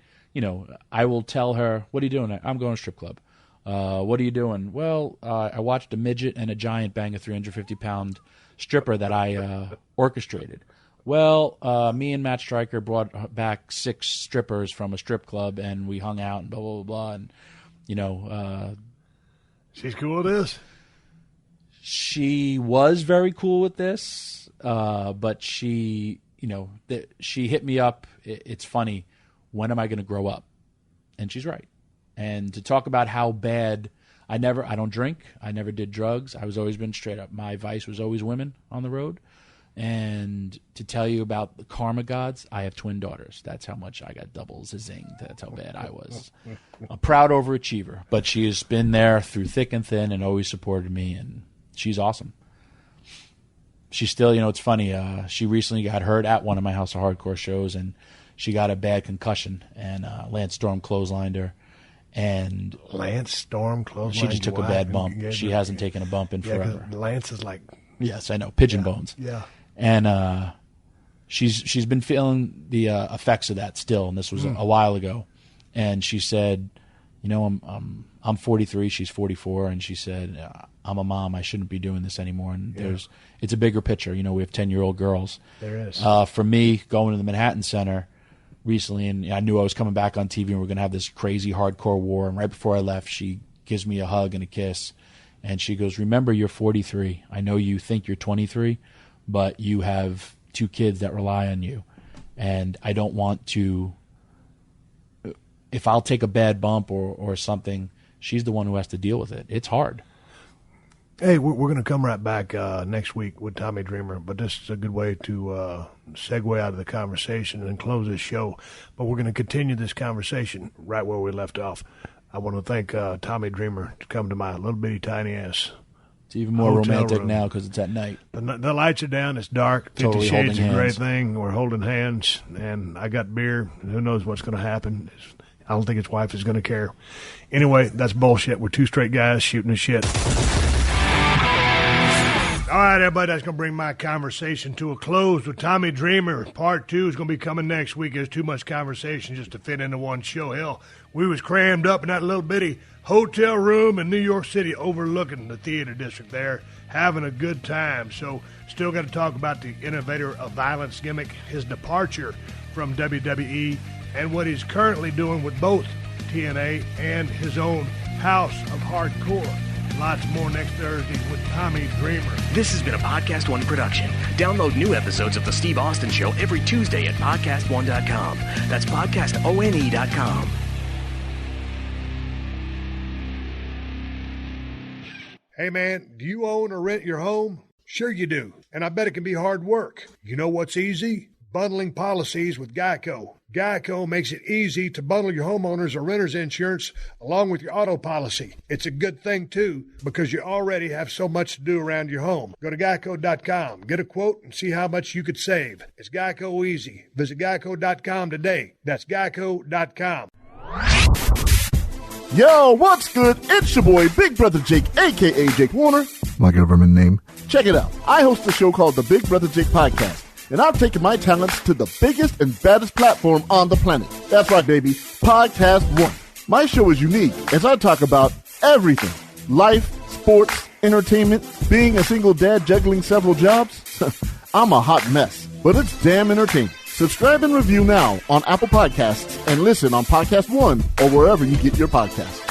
will tell her, what are you doing? I'm going to a strip club. What are you doing? Well, I watched a midget and a giant bang a 350-pound stripper that I orchestrated. Well, me and Matt Stryker brought back 6 strippers from a strip club, and we hung out and blah, blah, blah, blah. And, she's cool with this? She was very cool with this, but she hit me up. It's funny. When am I going to grow up? And she's right. And to talk about how bad, I don't drink. I never did drugs. I was always been straight up. My vice was always women on the road. And to tell you about the karma gods, I have twin daughters. That's how much I got doubles a zing. That's how bad I was. A proud overachiever. But she has been there through thick and thin and always supported me, and she's awesome. She's still, it's funny, she recently got hurt at one of my House of Hardcore shows, and she got a bad concussion, and Lance Storm clotheslined her. And Lance Storm clotheslined? She just took a bad bump. She hasn't taken a bump in forever. Lance is like... Yes, I know. Pigeon bones. Yeah. And she's been feeling the effects of that still, and this was a while ago. And she said, I'm 43, she's 44, and she said, I'm a mom, I shouldn't be doing this anymore. And it's a bigger picture. We have 10-year-old girls. There is. For me, going to the Manhattan Center recently, and I knew I was coming back on TV, and we are going to have this crazy hardcore war. And right before I left, she gives me a hug and a kiss, and she goes, remember, you're 43. I know you think you're 23, but you have 2 kids that rely on you. And I don't want to, if I'll take a bad bump or something, she's the one who has to deal with it. It's hard. Hey, we're going to come right back next week with Tommy Dreamer, but this is a good way to segue out of the conversation and close this show. But we're going to continue this conversation right where we left off. I want to thank Tommy Dreamer to come to my little bitty tiny ass. It's even more romantic now because it's at night. The lights are down. It's dark. 50 Shades is a great thing. We're holding hands, and I got beer. And who knows what's going to happen? I don't think his wife is going to care. Anyway, that's bullshit. We're 2 straight guys shooting the shit. All right, everybody, that's going to bring my conversation to a close with Tommy Dreamer. Part 2 is going to be coming next week. There's too much conversation just to fit into one show. Hell, we was crammed up in that little bitty hotel room in New York City overlooking the theater district there, having a good time. So still got to talk about the Innovator of Violence gimmick, his departure from WWE, and what he's currently doing with both TNA and his own House of Hardcore. Lots more next Thursday with Tommy Dreamer. This has been a Podcast One production. Download new episodes of The Steve Austin Show every Tuesday at PodcastOne.com. That's PodcastOne.com. Hey man, do you own or rent your home? Sure you do, and I bet it can be hard work. You know what's easy? Bundling policies with Geico. Geico makes it easy to bundle your homeowners or renters insurance along with your auto policy. It's a good thing, too, because you already have so much to do around your home. Go to geico.com, get a quote, and see how much you could save. It's Geico easy. Visit geico.com today. That's geico.com. Yo, what's good? It's your boy, Big Brother Jake, a.k.a. Jake Warner, my government name. Check it out. I host a show called the Big Brother Jake Podcast, and I've taken my talents to the biggest and baddest platform on the planet. That's right, baby. Podcast One. My show is unique as I talk about everything. Life, sports, entertainment, being a single dad juggling several jobs. I'm a hot mess, but it's damn entertaining. Subscribe and review now on Apple Podcasts and listen on Podcast One or wherever you get your podcasts.